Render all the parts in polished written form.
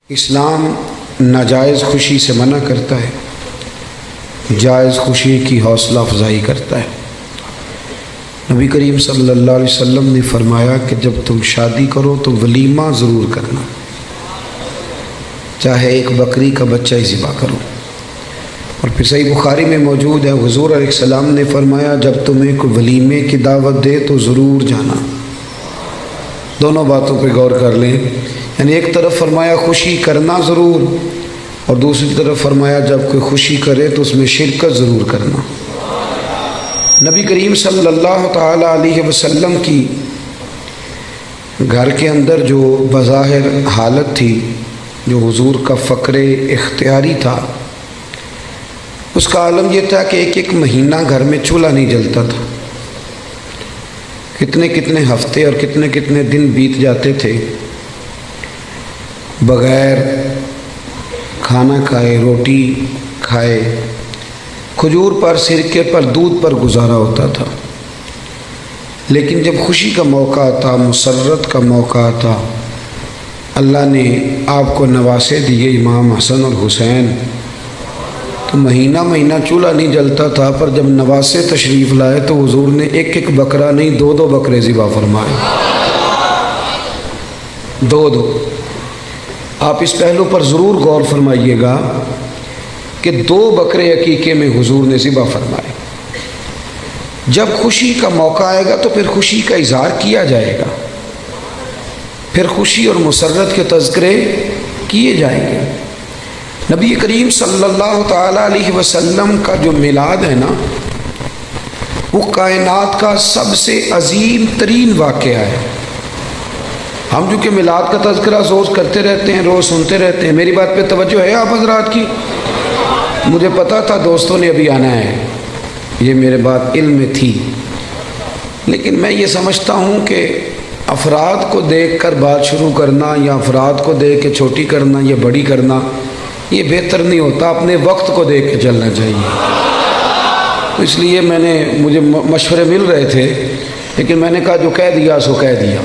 اسلام ناجائز خوشی سے منع کرتا ہے، جائز خوشی کی حوصلہ افزائی کرتا ہے۔ نبی کریم صلی اللہ علیہ وسلم نے فرمایا کہ جب تم شادی کرو تو ولیمہ ضرور کرنا، چاہے ایک بکری کا بچہ ہی ذبح کرو۔ اور پھر صحیح بخاری میں موجود ہے، حضور علیہ السلام نے فرمایا جب تمہیں کوئی ولیمے کی دعوت دے تو ضرور جانا۔ دونوں باتوں پہ غور کر لیں، یعنی ایک طرف فرمایا خوشی کرنا ضرور، اور دوسری طرف فرمایا جب کوئی خوشی کرے تو اس میں شرکت ضرور کرنا۔ نبی کریم صلی اللہ تعالی علیہ وسلم کی گھر کے اندر جو بظاہر حالت تھی، جو حضور کا فقر اختیاری تھا، اس کا عالم یہ تھا کہ ایک مہینہ گھر میں چولہا نہیں جلتا تھا، کتنے کتنے ہفتے اور کتنے کتنے دن بیت جاتے تھے بغیر کھانا کھائے، روٹی کھائے، کھجور پر، سرکے پر، دودھ پر گزارا ہوتا تھا۔ لیکن جب خوشی کا موقع آتا، مسرت کا موقع آتا، اللہ نے آپ کو نواسے دیے امام حسن اور حسین، تو مہینہ مہینہ چولہا نہیں جلتا تھا، پر جب نواسے تشریف لائے تو حضور نے ایک ایک بکرا نہیں، دو دو بکرے ذبح فرمائے، دو دو۔ آپ اس پہلو پر ضرور غور فرمائیے گا کہ دو بکرے عقیقے میں حضور نے ذبح فرمائے۔ جب خوشی کا موقع آئے گا تو پھر خوشی کا اظہار کیا جائے گا، پھر خوشی اور مسرت کے تذکرے کیے جائیں گے۔ نبی کریم صلی اللہ تعالی علیہ وسلم کا جو میلاد ہے نا، وہ کائنات کا سب سے عظیم ترین واقعہ ہے۔ ہم جو کہ میلاد کا تذکرہ روز کرتے رہتے ہیں، روز سنتے رہتے ہیں، میری بات پہ توجہ ہے آپ حضرات کی؟ مجھے پتا تھا دوستوں نے ابھی آنا ہے، یہ میرے بات علم میں تھی، لیکن میں یہ سمجھتا ہوں کہ افراد کو دیکھ کر بات شروع کرنا، یا افراد کو دیکھ کے چھوٹی کرنا یا بڑی کرنا، یہ بہتر نہیں ہوتا، اپنے وقت کو دیکھ کے چلنا چاہیے۔ اس لیے مجھے مشورے مل رہے تھے، لیکن میں نے کہا جو کہہ دیا سو کہہ دیا،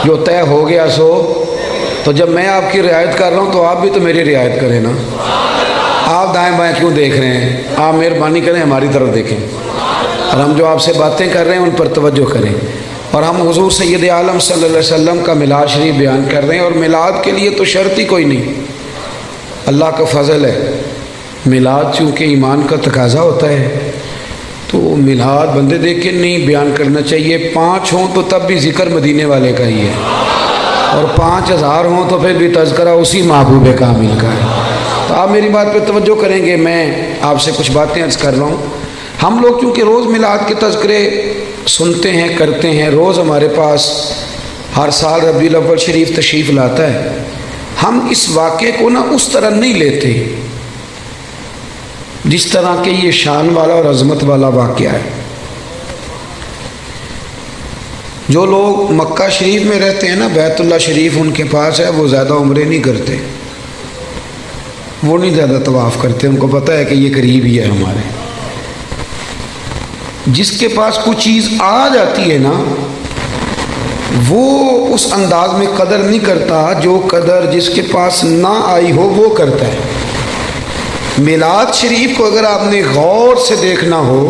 جو طے ہو گیا سو۔ تو جب میں آپ کی رعایت کر رہا ہوں تو آپ بھی تو میری رعایت کریں نا۔ آپ دائیں بائیں کیوں دیکھ رہے ہیں؟ آپ مہربانی کریں ہماری طرف دیکھیں، اور ہم جو آپ سے باتیں کر رہے ہیں ان پر توجہ کریں۔ اور ہم حضور سید عالم صلی اللہ علیہ وسلم کا میلاد شریف بیان کر رہے ہیں، اور میلاد کے لیے تو شرط ہی کوئی نہیں، اللہ کا فضل ہے۔ میلاد چونکہ ایمان کا تقاضا ہوتا ہے، تو میلاد بندے دیکھ کے نہیں بیان کرنا چاہیے۔ 5 ہوں تو تب بھی ذکر مدینے والے کا ہی ہے، اور 5000 ہوں تو پھر بھی تذکرہ اسی محبوب کامل کا ہے۔ تو آپ میری بات پہ توجہ کریں گے، میں آپ سے کچھ باتیں عرض کر رہا ہوں۔ ہم لوگ چونکہ روز میلاد کے تذکرے سنتے ہیں، کرتے ہیں، روز ہمارے پاس ہر سال ربیع الاول شریف تشریف لاتا ہے، ہم اس واقعے کو نا اس طرح نہیں لیتے جس طرح کہ یہ شان والا اور عظمت والا واقعہ ہے۔ جو لوگ مکہ شریف میں رہتے ہیں نا، بیت اللہ شریف ان کے پاس ہے، وہ زیادہ عمرے نہیں کرتے، وہ نہیں زیادہ طواف کرتے، ان کو پتہ ہے کہ یہ قریب ہی ہے ہمارے۔ جس کے پاس کوئی چیز آ جاتی ہے نا، وہ اس انداز میں قدر نہیں کرتا جو قدر جس کے پاس نہ آئی ہو وہ کرتا ہے۔ میلاد شریف کو اگر آپ نے غور سے دیکھنا ہو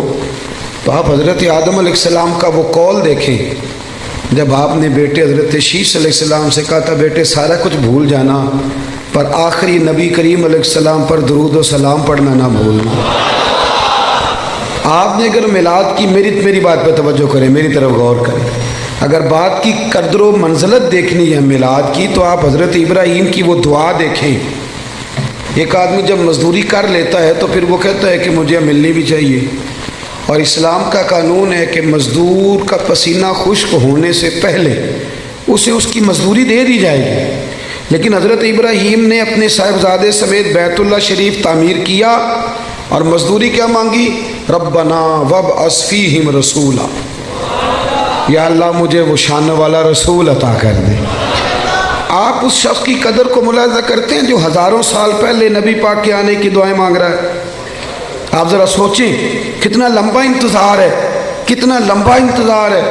تو آپ حضرت آدم علیہ السلام کا وہ قول دیکھیں، جب آپ نے بیٹے حضرت شیش علیہ السلام سے کہا تھا بیٹے سارا کچھ بھول جانا، پر آخری نبی کریم علیہ السلام پر درود و سلام پڑھنا نہ بھولنا۔ آپ نے اگر میلاد کی، میری بات پہ توجہ کریں، میری طرف غور کریں، اگر بات کی قدر و منزلت دیکھنی ہے میلاد کی، تو آپ حضرت ابراہیم کی وہ دعا دیکھیں۔ ایک آدمی جب مزدوری کر لیتا ہے تو پھر وہ کہتا ہے کہ مجھے ملنی بھی چاہیے، اور اسلام کا قانون ہے کہ مزدور کا پسینہ خشک ہونے سے پہلے اسے اس کی مزدوری دے دی جائے گی۔ لیکن حضرت ابراہیم نے اپنے صاحبزادے سمیت بیت اللہ شریف تعمیر کیا، اور مزدوری کیا مانگی؟ ربنا وابعث فیہم رسولا، یا اللہ مجھے وہ شان والا رسول عطا کر دے۔ آپ اس شخص کی قدر کو ملاحظہ کرتے ہیں جو ہزاروں سال پہلے نبی پاک کے آنے کی دعائیں مانگ رہا ہے؟ آپ ذرا سوچیں کتنا لمبا انتظار ہے، کتنا لمبا انتظار ہے۔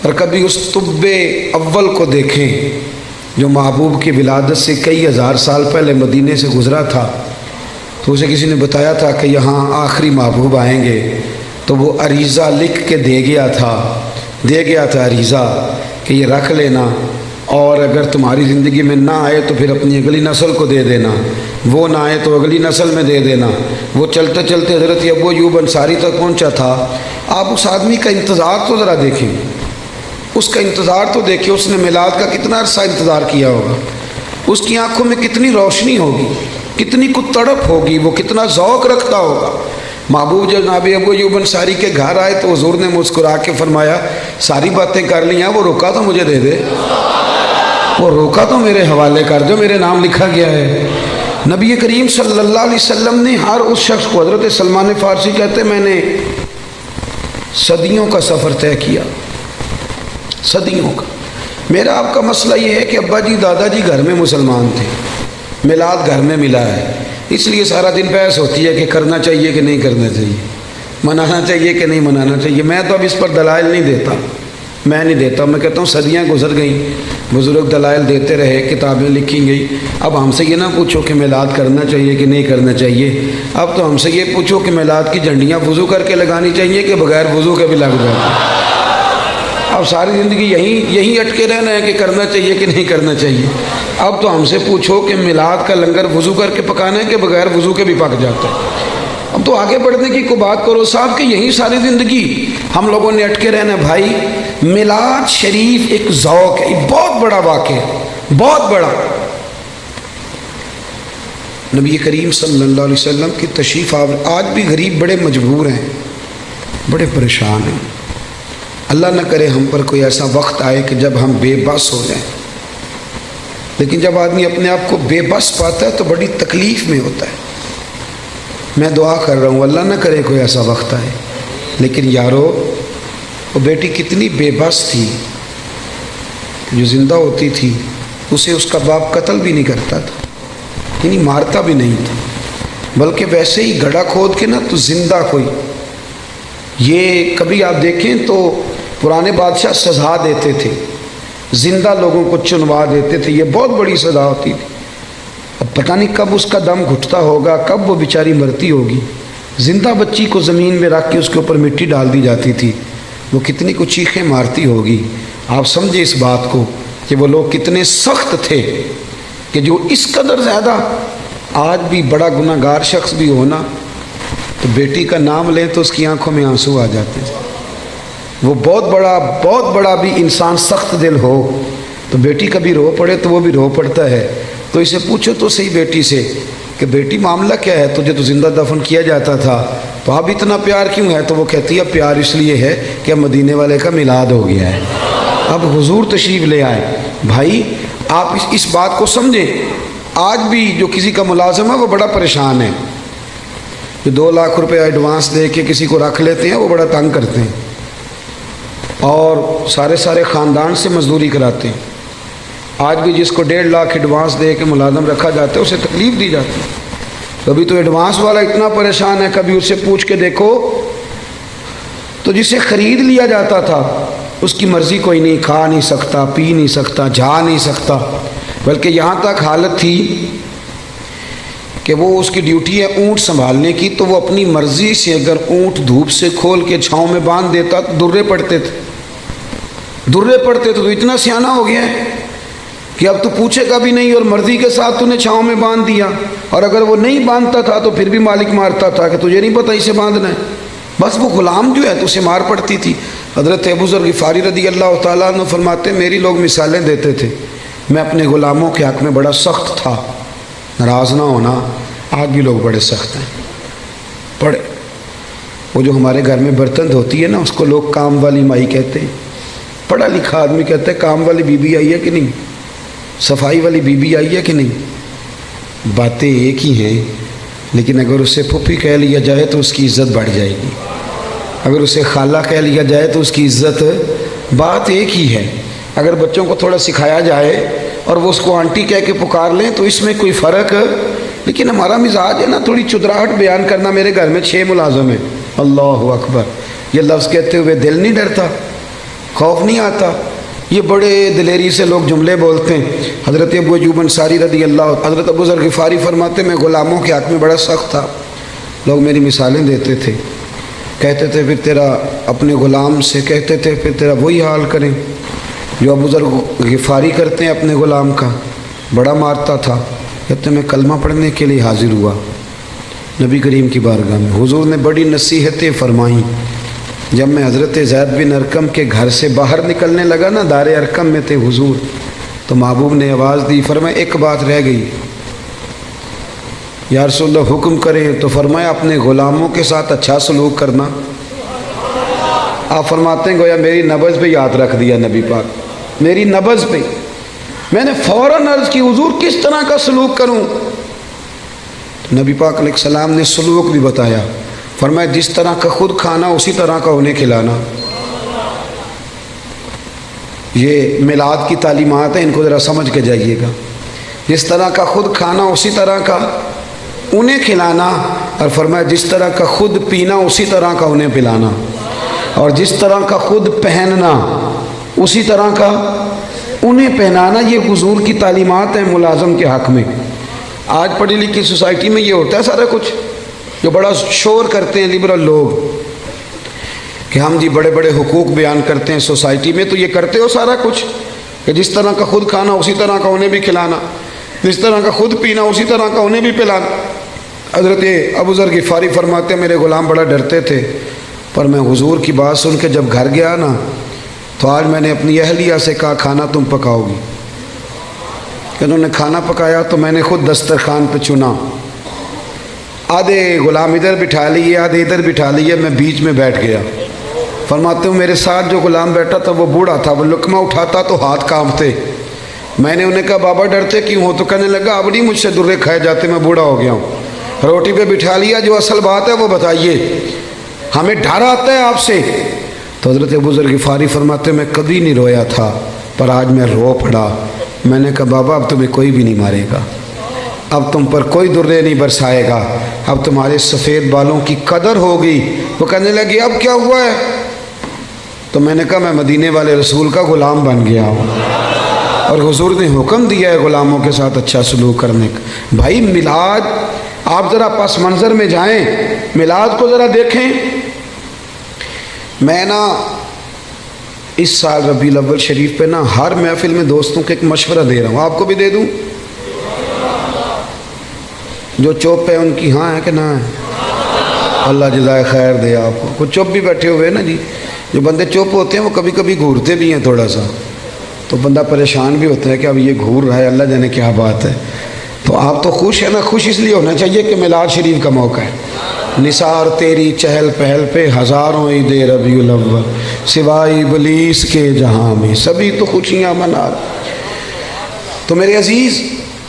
اور کبھی اس طب اول کو دیکھیں جو محبوب کی ولادت سے کئی ہزار سال پہلے مدینے سے گزرا تھا، تو اسے کسی نے بتایا تھا کہ یہاں آخری محبوب آئیں گے، تو وہ عریضہ لکھ کے دے گیا تھا عریضہ کہ یہ رکھ لینا، اور اگر تمہاری زندگی میں نہ آئے تو پھر اپنی اگلی نسل کو دے دینا، وہ نہ آئے تو اگلی نسل میں دے دینا۔ وہ چلتے چلتے حضرت ابو ایوب انصاری تک پہنچا تھا۔ آپ اس آدمی کا انتظار تو ذرا دیکھیں، اس کا انتظار تو دیکھیں، اس نے میلاد کا کتنا عرصہ انتظار کیا ہوگا، اس کی آنکھوں میں کتنی روشنی ہوگی، کتنی کو تڑپ ہوگی، وہ کتنا ذوق رکھتا ہوگا۔ محبوب جناب ابو ایوب انصاری کے گھر آئے تو حضور نے مسکرا کے فرمایا ساری باتیں کر لی ہیں، وہ روکا تو مجھے دے دے، وہ روکا تو میرے حوالے کر دو، میرے نام لکھا گیا ہے۔ نبی کریم صلی اللہ علیہ وسلم نے ہر اس شخص کو، حضرت سلمان فارسی کہتے میں نے صدیوں کا سفر طے کیا، صدیوں کا۔ میرا آپ کا مسئلہ یہ ہے کہ ابا جی دادا جی گھر میں مسلمان تھے، میلاد گھر میں ملا ہے، اس لیے سارا دن بحث ہوتی ہے کہ کرنا چاہیے کہ نہیں کرنا چاہیے، منانا چاہیے کہ نہیں منانا چاہیے۔ میں تو اب اس پر دلائل نہیں دیتا، میں کہتا ہوں صدیاں گزر گئیں، بزرگ دلائل دیتے رہے، کتابیں لکھی گئی۔ اب ہم سے یہ نہ پوچھو کہ میلاد کرنا چاہیے کہ نہیں کرنا چاہیے، اب تو ہم سے یہ پوچھو کہ میلاد کی جھنڈیاں وضو کر کے لگانی چاہیے کہ بغیر وضو کے بھی لگ جائیں۔ اب ساری زندگی یہی اٹکے رہنا ہے کہ کرنا چاہیے کہ نہیں کرنا چاہیے۔ اب تو ہم سے پوچھو کہ میلاد کا لنگر وضو کر کے پکانا ہے کہ بغیر وضو کے بھی پک جاتا ہے۔ اب تو آگے بڑھنے کی کوئی بات کرو صاحب کہ یہی ساری زندگی ہم لوگوں نے اٹکے رہنا ہے۔ بھائی میلاد شریف ایک ذوق ہے، ایک بہت بڑا واقعہ ہے، بہت بڑا۔ نبی کریم صلی اللہ علیہ وسلم کی تشریف آور، آج بھی غریب بڑے مجبور ہیں، بڑے پریشان ہیں۔ اللہ نہ کرے ہم پر کوئی ایسا وقت آئے کہ جب ہم بے بس ہو جائیں، لیکن جب آدمی اپنے آپ کو بے بس پاتا ہے تو بڑی تکلیف میں ہوتا ہے۔ میں دعا کر رہا ہوں اللہ نہ کرے کوئی ایسا وقت آئے، لیکن یارو وہ بیٹی کتنی بے بس تھی، جو زندہ ہوتی تھی اسے اس کا باپ قتل بھی نہیں کرتا تھا، یعنی مارتا بھی نہیں تھا، بلکہ ویسے ہی گڑھا کھود کے نا تو زندہ کوئی، یہ کبھی آپ دیکھیں تو پرانے بادشاہ سزا دیتے تھے، زندہ لوگوں کو چنوا دیتے تھے، یہ بہت بڑی سزا ہوتی تھی۔ اب پتہ نہیں کب اس کا دم گھٹتا ہوگا، کب وہ بیچاری مرتی ہوگی۔ زندہ بچی کو زمین میں رکھ کے اس کے اوپر مٹی ڈال دی جاتی تھی، وہ کتنی کو چیخیں مارتی ہوگی۔ آپ سمجھے اس بات کو کہ وہ لوگ کتنے سخت تھے کہ جو اس قدر زیادہ، آج بھی بڑا گناہ گار شخص بھی ہونا تو بیٹی کا نام لیں تو اس کی آنکھوں میں آنسو آ جاتے ہیں۔ وہ بہت بڑا بھی انسان سخت دل ہو تو بیٹی کبھی رو پڑے تو وہ بھی رو پڑتا ہے۔ تو اسے پوچھو تو صحیح بیٹی سے کہ بیٹی معاملہ کیا ہے، تجھے تو زندہ دفن کیا جاتا تھا تو اب اتنا پیار کیوں ہے؟ تو وہ کہتی ہے پیار اس لیے ہے کہ اب مدینے والے کا میلاد ہو گیا ہے، اب حضور تشریف لے آئے۔ بھائی آپ اس بات کو سمجھیں، آج بھی جو کسی کا ملازم ہے وہ بڑا پریشان ہے، جو 2 لاکھ روپے ایڈوانس دے کے کسی کو رکھ لیتے ہیں وہ بڑا تنگ کرتے ہیں، اور سارے خاندان سے مزدوری کراتے ہیں۔ آج بھی جس کو 1.5 لاکھ ایڈوانس دے کے ملازم رکھا جاتا ہے اسے تکلیف دی جاتی ہے۔ کبھی تو ایڈوانس والا اتنا پریشان ہے، کبھی اس سے پوچھ کے دیکھو تو جسے خرید لیا جاتا تھا اس کی مرضی کوئی نہیں، کھا نہیں سکتا، پی نہیں سکتا، جا نہیں سکتا، بلکہ یہاں تک حالت تھی کہ وہ اس کی ڈیوٹی ہے اونٹ سنبھالنے کی، تو وہ اپنی مرضی سے اگر اونٹ دھوپ سے کھول کے چھاؤں میں باندھ دیتا تو درے پڑتے تھے تو اتنا سیانہ ہو گیا ہے کہ اب تو پوچھے گا بھی نہیں، اور مرضی کے ساتھ تو نے چھاؤں میں باندھ دیا، اور اگر وہ نہیں باندھتا تھا تو پھر بھی مالک مارتا تھا کہ تجھے نہیں پتہ اسے باندھنا ہے، بس وہ غلام جو ہے تو اسے مار پڑتی تھی۔ حضرت ابو ذر غفاری رضی اللہ تعالیٰ عنہ فرماتے میری لوگ مثالیں دیتے تھے، میں اپنے غلاموں کے حق میں بڑا سخت تھا، ناراض نہ ہونا، آج بھی لوگ بڑے سخت ہیں، بڑے۔ وہ جو ہمارے گھر میں برتن دھوتی ہے نا اس کو لوگ کام والی مائی کہتے ہیں، پڑھا لکھا آدمی کہتا ہے کام والی بی بی آئی ہے کہ نہیں، صفائی والی بی بی آئی ہے کہ نہیں، باتیں ایک ہی ہیں، لیکن اگر اسے پھپھی کہہ لیا جائے تو اس کی عزت بڑھ جائے گی، اگر اسے خالہ کہہ لیا جائے تو اس کی عزت، بات ایک ہی ہے۔ اگر بچوں کو تھوڑا سکھایا جائے اور وہ اس کو آنٹی کہہ کے پکار لیں تو اس میں کوئی فرق، لیکن ہمارا مزاج ہے نا تھوڑی چدراہٹ بیان کرنا۔ میرے گھر میں 6 ملازم ہیں، اللہ اکبر، یہ لفظ کہتے ہوئے دل نہیں ڈرتا، خوف نہیں آتا یہ بڑے دلیری سے لوگ جملے بولتے ہیں۔ حضرت ابو ایوب انصاری رضی اللہ، حضرت ابو ذر غفاری فرماتے میں غلاموں کے حق میں بڑا سخت تھا، لوگ میری مثالیں دیتے تھے، کہتے تھے پھر تیرا اپنے غلام سے کہتے تھے پھر تیرا وہی حال کریں جو ابو ذر غفاری کرتے ہیں اپنے غلام کا، بڑا مارتا تھا۔ کہتے میں کلمہ پڑھنے کے لیے حاضر ہوا نبی کریم کی بارگاہ میں، حضور نے بڑی نصیحتیں فرمائیں۔ جب میں حضرت زید بن ارقم کے گھر سے باہر نکلنے لگا نا، دار ارقم میں تھے حضور، تو محبوب نے آواز دی، فرمایا ایک بات رہ گئی یا رسول اللہ حکم کریں، تو فرمایا اپنے غلاموں کے ساتھ اچھا سلوک کرنا۔ آپ فرماتے ہیں گویا میری نبض پہ یاد رکھ دیا نبی پاک، میری نبض پہ میں نے فوراً عرض کی حضور کس طرح کا سلوک کروں؟ نبی پاک علیہ السلام نے سلوک بھی بتایا، فرمایا جس طرح کا خود کھانا اسی طرح کا انہیں کھلانا۔ یہ میلاد کی تعلیمات ہیں، ان کو ذرا سمجھ کے جائیے گا۔ جس طرح کا خود کھانا اسی طرح کا انہیں کھلانا، اور فرمایا جس طرح کا خود پینا اسی طرح کا انہیں پلانا، اور جس طرح کا خود پہننا اسی طرح کا انہیں پہنانا۔ یہ حضور کی تعلیمات ہیں ملازم کے حق میں۔ آج پڑھی لکھی سوسائٹی میں یہ ہوتا ہے سارا کچھ، جو بڑا شور کرتے ہیں لبرل لوگ کہ ہم جی بڑے بڑے حقوق بیان کرتے ہیں سوسائٹی میں، تو یہ کرتے ہو سارا کچھ کہ جس طرح کا خود کھانا اسی طرح کا انہیں بھی کھلانا، جس طرح کا خود پینا اسی طرح کا انہیں بھی پلانا۔ حضرت ابو ذر غفاری فرماتے ہیں میرے غلام بڑا ڈرتے تھے، پر میں حضور کی بات سن کے جب گھر گیا نا، تو آج میں نے اپنی اہلیہ سے کہا کھانا تم پکاؤ گی۔ انہوں نے کھانا پکایا تو میں نے خود دسترخوان پہ چنا، آدھے غلام ادھر بٹھا لیے آدھے ادھر بٹھا لیے، میں بیچ میں بیٹھ گیا۔ فرماتے ہوں میرے ساتھ جو غلام بیٹھا تھا وہ بوڑھا تھا، وہ لقمہ اٹھاتا تو ہاتھ کانپتے۔ میں نے انہیں کہا بابا ڈرتے کیوں ہو؟ تو کہنے لگا اب نہیں مجھ سے درے کھائے جاتے، میں بوڑھا ہو گیا ہوں۔ روٹی پہ بٹھا لیا، جو اصل بات ہے وہ بتائیے، ہمیں ڈر آتا ہے آپ سے۔ تو حضرت ابو ذر غفاری فرماتے میں کبھی نہیں رویا تھا، پر آج میں رو پڑا۔ میں نے کہا بابا اب تمہیں کوئی بھی نہیں مارے گا، اب تم پر کوئی درے نہیں برسائے گا، اب تمہارے سفید بالوں کی قدر ہوگی۔ وہ کہنے لگے اب کیا ہوا ہے؟ تو میں نے کہا میں مدینے والے رسول کا غلام بن گیا ہوں، اور حضور نے حکم دیا ہے غلاموں کے ساتھ اچھا سلوک کرنے کا۔ بھائی میلاد، آپ ذرا پس منظر میں جائیں، میلاد کو ذرا دیکھیں۔ میں نا اس سال ربیع الاول شریف پہ نا ہر محفل میں دوستوں کو ایک مشورہ دے رہا ہوں، آپ کو بھی دے دوں؟ جو چوپ ہے ان کی ہاں ہے کہ نہ ہے؟ اللہ جزائے خیر دے آپ کو۔ کچھ چوپ بھی بیٹھے ہوئے نا جی، جو بندے چوپ ہوتے ہیں وہ کبھی کبھی گھورتے بھی ہیں تھوڑا سا، تو بندہ پریشان بھی ہوتا ہے کہ اب یہ گھور رہا ہے، اللہ جانے کیا بات ہے۔ تو آپ تو خوش ہیں نا، خوش اس لیے ہونا چاہیے کہ میلاد شریف کا موقع ہے۔ نثار تیری چہل پہل پہ ہزاروں عید ربیع الاول، سوائے ابلیس کے جہاں میں سبھی تو خوشیاں منا۔ تو میرے عزیز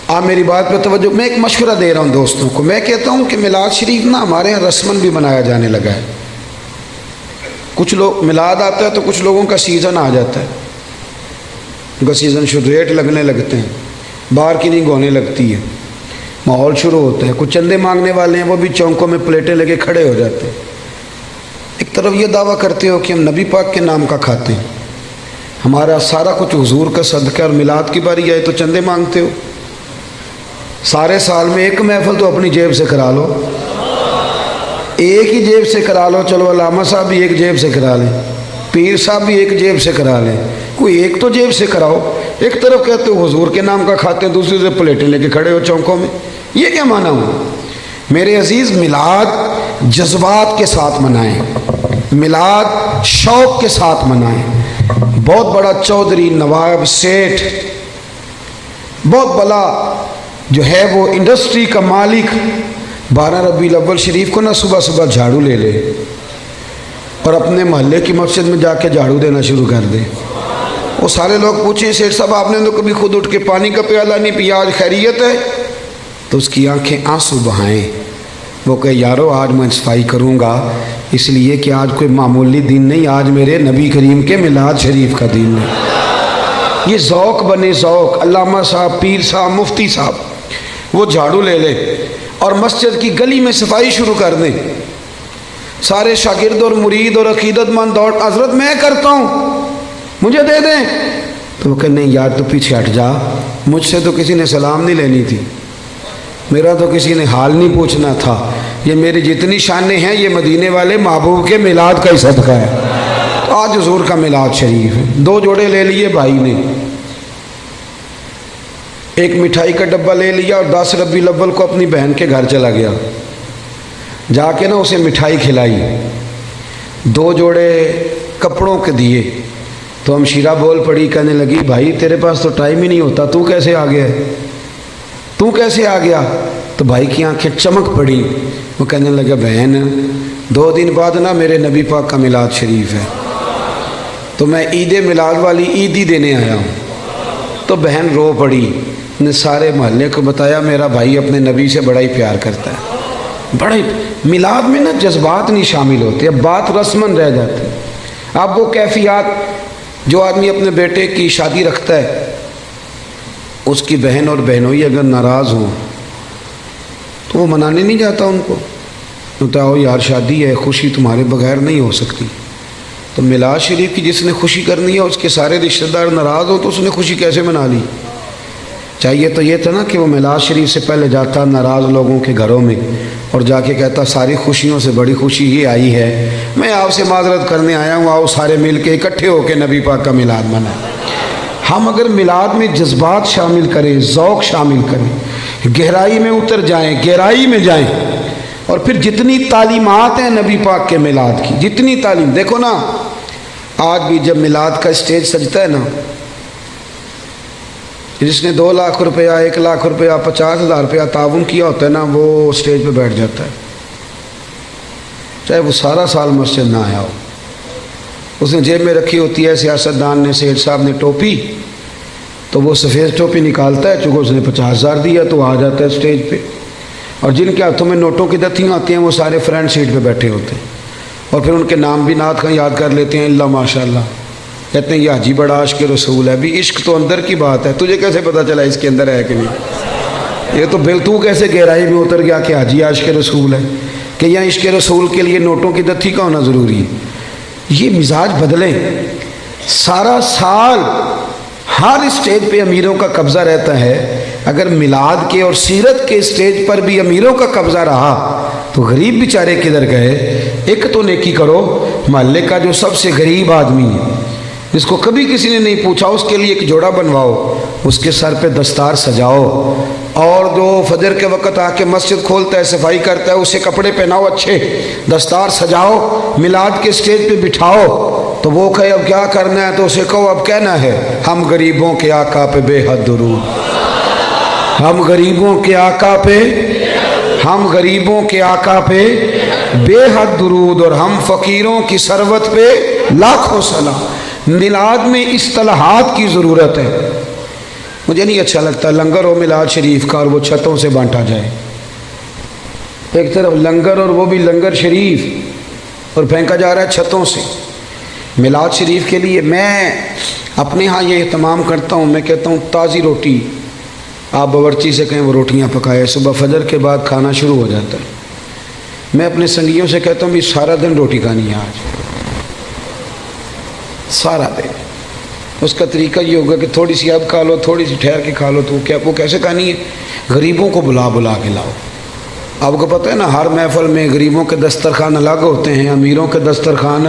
آپ میری بات پہ توجہ، میں ایک مشورہ دے رہا ہوں دوستوں کو۔ میں کہتا ہوں کہ میلاد شریف نا ہمارے یہاں رسماً بھی منایا جانے لگا ہے۔ کچھ لوگ میلاد آتا ہے تو کچھ لوگوں کا سیزن آ جاتا ہے، ان کا سیزن ریٹ لگنے لگتے ہیں، باہر کی نہیں گونے لگتی ہے، ماحول شروع ہوتا ہے۔ کچھ چندے مانگنے والے ہیں وہ بھی چونکوں میں پلیٹیں لے کے کھڑے ہو جاتے ہیں۔ ایک طرف یہ دعویٰ کرتے ہو کہ ہم نبی پاک کے نام کا کھاتے ہیں، ہمارا سارا کچھ حضور کا صدقہ، اور میلاد کی باری آئے تو چندے مانگتے ہو۔ سارے سال میں ایک محفل تو اپنی جیب سے کرا لو، ایک ہی جیب سے کرا لو۔ چلو علامہ صاحب بھی ایک جیب سے کرا لیں، پیر صاحب بھی ایک جیب سے کرا لیں، کوئی ایک تو جیب سے کراؤ۔ ایک طرف کہتے ہو حضور کے نام کا کھاتے ہیں، دوسری طرف پلیٹیں لے کے کھڑے ہو چونکوں میں، یہ کیا معنی ہوا؟ میرے عزیز میلاد جذبات کے ساتھ منائیں، میلاد شوق کے ساتھ منائیں۔ بہت بڑا چودھری، نواب، سیٹھ، بہت بڑا جو ہے وہ انڈسٹری کا مالک 12 ربیع الاول شریف کو نا صبح صبح جھاڑو لے لے اور اپنے محلے کی مسجد میں جا کے جھاڑو دینا شروع کر دے۔ وہ سارے لوگ پوچھیں سیٹھ صاحب آپ نے تو کبھی خود اٹھ کے پانی کا پیالہ نہیں پیا، آج خیریت ہے؟ تو اس کی آنکھیں آنسو بہائیں، وہ کہے یارو آج میں صفائی کروں گا، اس لیے کہ آج کوئی معمولی دن نہیں، آج میرے نبی کریم کے میلاد شریف کا دن ہے۔ یہ ذوق بنے ذوق۔ علامہ صاحب، پیر صاحب، مفتی صاحب وہ جھاڑو لے لے اور مسجد کی گلی میں صفائی شروع کر دیں۔ سارے شاگرد اور مرید اور عقیدت مند دوڑ، حضرت میں کرتا ہوں مجھے دے دیں، تو وہ کہ نہیں یار تو پیچھے ہٹ جا، مجھ سے تو کسی نے سلام نہیں لینی تھی، میرا تو کسی نے حال نہیں پوچھنا تھا، یہ میری جتنی شانیں ہیں یہ مدینے والے محبوب کے میلاد کا ہی صدقہ ہے۔ تو آج حضور کا میلاد شریف ہے، 2 جوڑے لے لیے بھائی نے، ایک مٹھائی کا ڈبہ لے لیا اور 10 ربیع الاول کو اپنی بہن کے گھر چلا گیا، جا کے نا اسے مٹھائی کھلائی، 2 جوڑے کپڑوں کے دیے، تو ہمشیرہ بول پڑی، کہنے لگی بھائی تیرے پاس تو ٹائم ہی نہیں ہوتا، تو کیسے آ گیا ہے، تو کیسے آ گیا؟ تو بھائی کی آنکھیں چمک پڑی، وہ کہنے لگا بہن 2 دن بعد نا میرے نبی پاک کا میلاد شریف ہے، تو میں عید میلاد والی عید ہی دینے آیا ہوں۔ تو بہن رو پڑی، نے سارے محلے کو بتایا میرا بھائی اپنے نبی سے بڑا ہی پیار کرتا ہے، بڑا ہی۔ میلاد میں نا جذبات نہیں شامل ہوتے، اب بات رسمن رہ جاتی۔ اب وہ کیفیات جو آدمی اپنے بیٹے کی شادی رکھتا ہے، اس کی بہن اور بہنوئی اگر ناراض ہوں تو وہ منانے نہیں جاتا ان کو، بتاؤ یار شادی ہے، خوشی تمہارے بغیر نہیں ہو سکتی۔ تو میلاد شریف کی جس نے خوشی کرنی ہے اس کے سارے رشتہ دار ناراض ہو تو اس نے خوشی کیسے منا لی؟ چاہیے تو یہ تھا نا کہ وہ میلاد شریف سے پہلے جاتا ناراض لوگوں کے گھروں میں اور جا کے کہتا ساری خوشیوں سے بڑی خوشی یہ آئی ہے، میں آپ سے معذرت کرنے آیا ہوں، آؤ سارے مل کے اکٹھے ہو کے نبی پاک کا میلاد منائیں۔ ہم اگر میلاد میں جذبات شامل کریں، ذوق شامل کریں، گہرائی میں اتر جائیں، گہرائی میں جائیں، اور پھر جتنی تعلیمات ہیں نبی پاک کے میلاد کی، جتنی تعلیم، دیکھو نا آج بھی جب میلاد کا اسٹیج سجتا ہے نا، جس نے 2 لاکھ روپیہ، 1 لاکھ روپیہ، 50,000 روپیہ تعاون کیا ہوتا ہے نا، وہ اسٹیج پہ بیٹھ جاتا ہے، چاہے وہ سارا سال مسجد نہ آیا ہو، اس نے جیب میں رکھی ہوتی ہے، سیاستدان نے، سیٹھ صاحب نے ٹوپی، تو وہ سفید ٹوپی نکالتا ہے، چونکہ اس نے 50,000 دیا تو آ جاتا ہے اسٹیج پہ، اور جن کے ہاتھوں میں نوٹوں کی دتیاں آتی ہیں وہ سارے فرنٹ سیٹ پہ بیٹھے ہوتے ہیں، اور پھر ان کے نام بھی نعت کا یاد کر لیتے ہیں، اللہ ماشاء اللہ، کہتے ہیں یہ حاجی بڑا عاشق رسول ہے۔ بھی عشق تو اندر کی بات ہے، تجھے کیسے پتہ چلا اس کے اندر ہے کہ نہیں؟ یہ تو تو کیسے گہرائی میں اتر گیا کہ حاجی عاشق رسول ہے، کہ یہاں عشق رسول کے لیے نوٹوں کی دتھی کا ہونا ضروری ہے؟ یہ مزاج بدلیں۔ سارا سال ہر اسٹیج پہ امیروں کا قبضہ رہتا ہے، اگر میلاد کے اور سیرت کے اسٹیج پر بھی امیروں کا قبضہ رہا تو غریب بیچارے کدھر گئے؟ ایک تو نیکی کرو، محلے کا جو سب سے غریب آدمی ہے جس کو کبھی کسی نے نہیں پوچھا اس کے لیے ایک جوڑا بنواؤ، اس کے سر پہ دستار سجاؤ، اور جو فجر کے وقت آ کے مسجد کھولتا ہے، صفائی کرتا ہے، اسے کپڑے پہناؤ اچھے، دستار سجاؤ، میلاد کے اسٹیج پہ بٹھاؤ، تو وہ کہے اب کیا کرنا ہے تو اسے کہو اب کہنا ہے ہم غریبوں کے آقا پہ بے حد درود، ہم غریبوں کے آقا پہ، ہم غریبوں کے آقا پہ بے حد درود، اور ہم فقیروں کی ثروت پہ لاکھوں سلام۔ میلاد میں اصطلاحات کی ضرورت ہے۔ مجھے نہیں اچھا لگتا لنگر ہو میلاد شریف کا اور وہ چھتوں سے بانٹا جائے، ایک طرف لنگر اور وہ بھی لنگر شریف، اور پھینکا جا رہا ہے چھتوں سے۔ میلاد شریف کے لیے میں اپنے ہاں یہ اہتمام کرتا ہوں، میں کہتا ہوں تازی روٹی، آپ باورچی سے کہیں وہ روٹیاں پکائے، صبح فجر کے بعد کھانا شروع ہو جاتا ہے۔ میں اپنے سنگیوں سے کہتا ہوں بھی سارا دن روٹی کھانی ہے آج، سارا دن۔ اس کا طریقہ یہ ہوگا کہ تھوڑی سی اب کھا لو، تھوڑی سی ٹھہر کے کھا لو، تو کیا وہ کیسے کھانی ہے؟ غریبوں کو بلا بلا کے لاؤ۔ آپ کو پتہ ہے نا ہر محفل میں غریبوں کے دسترخوان الگ ہوتے ہیں، امیروں کے دسترخوان۔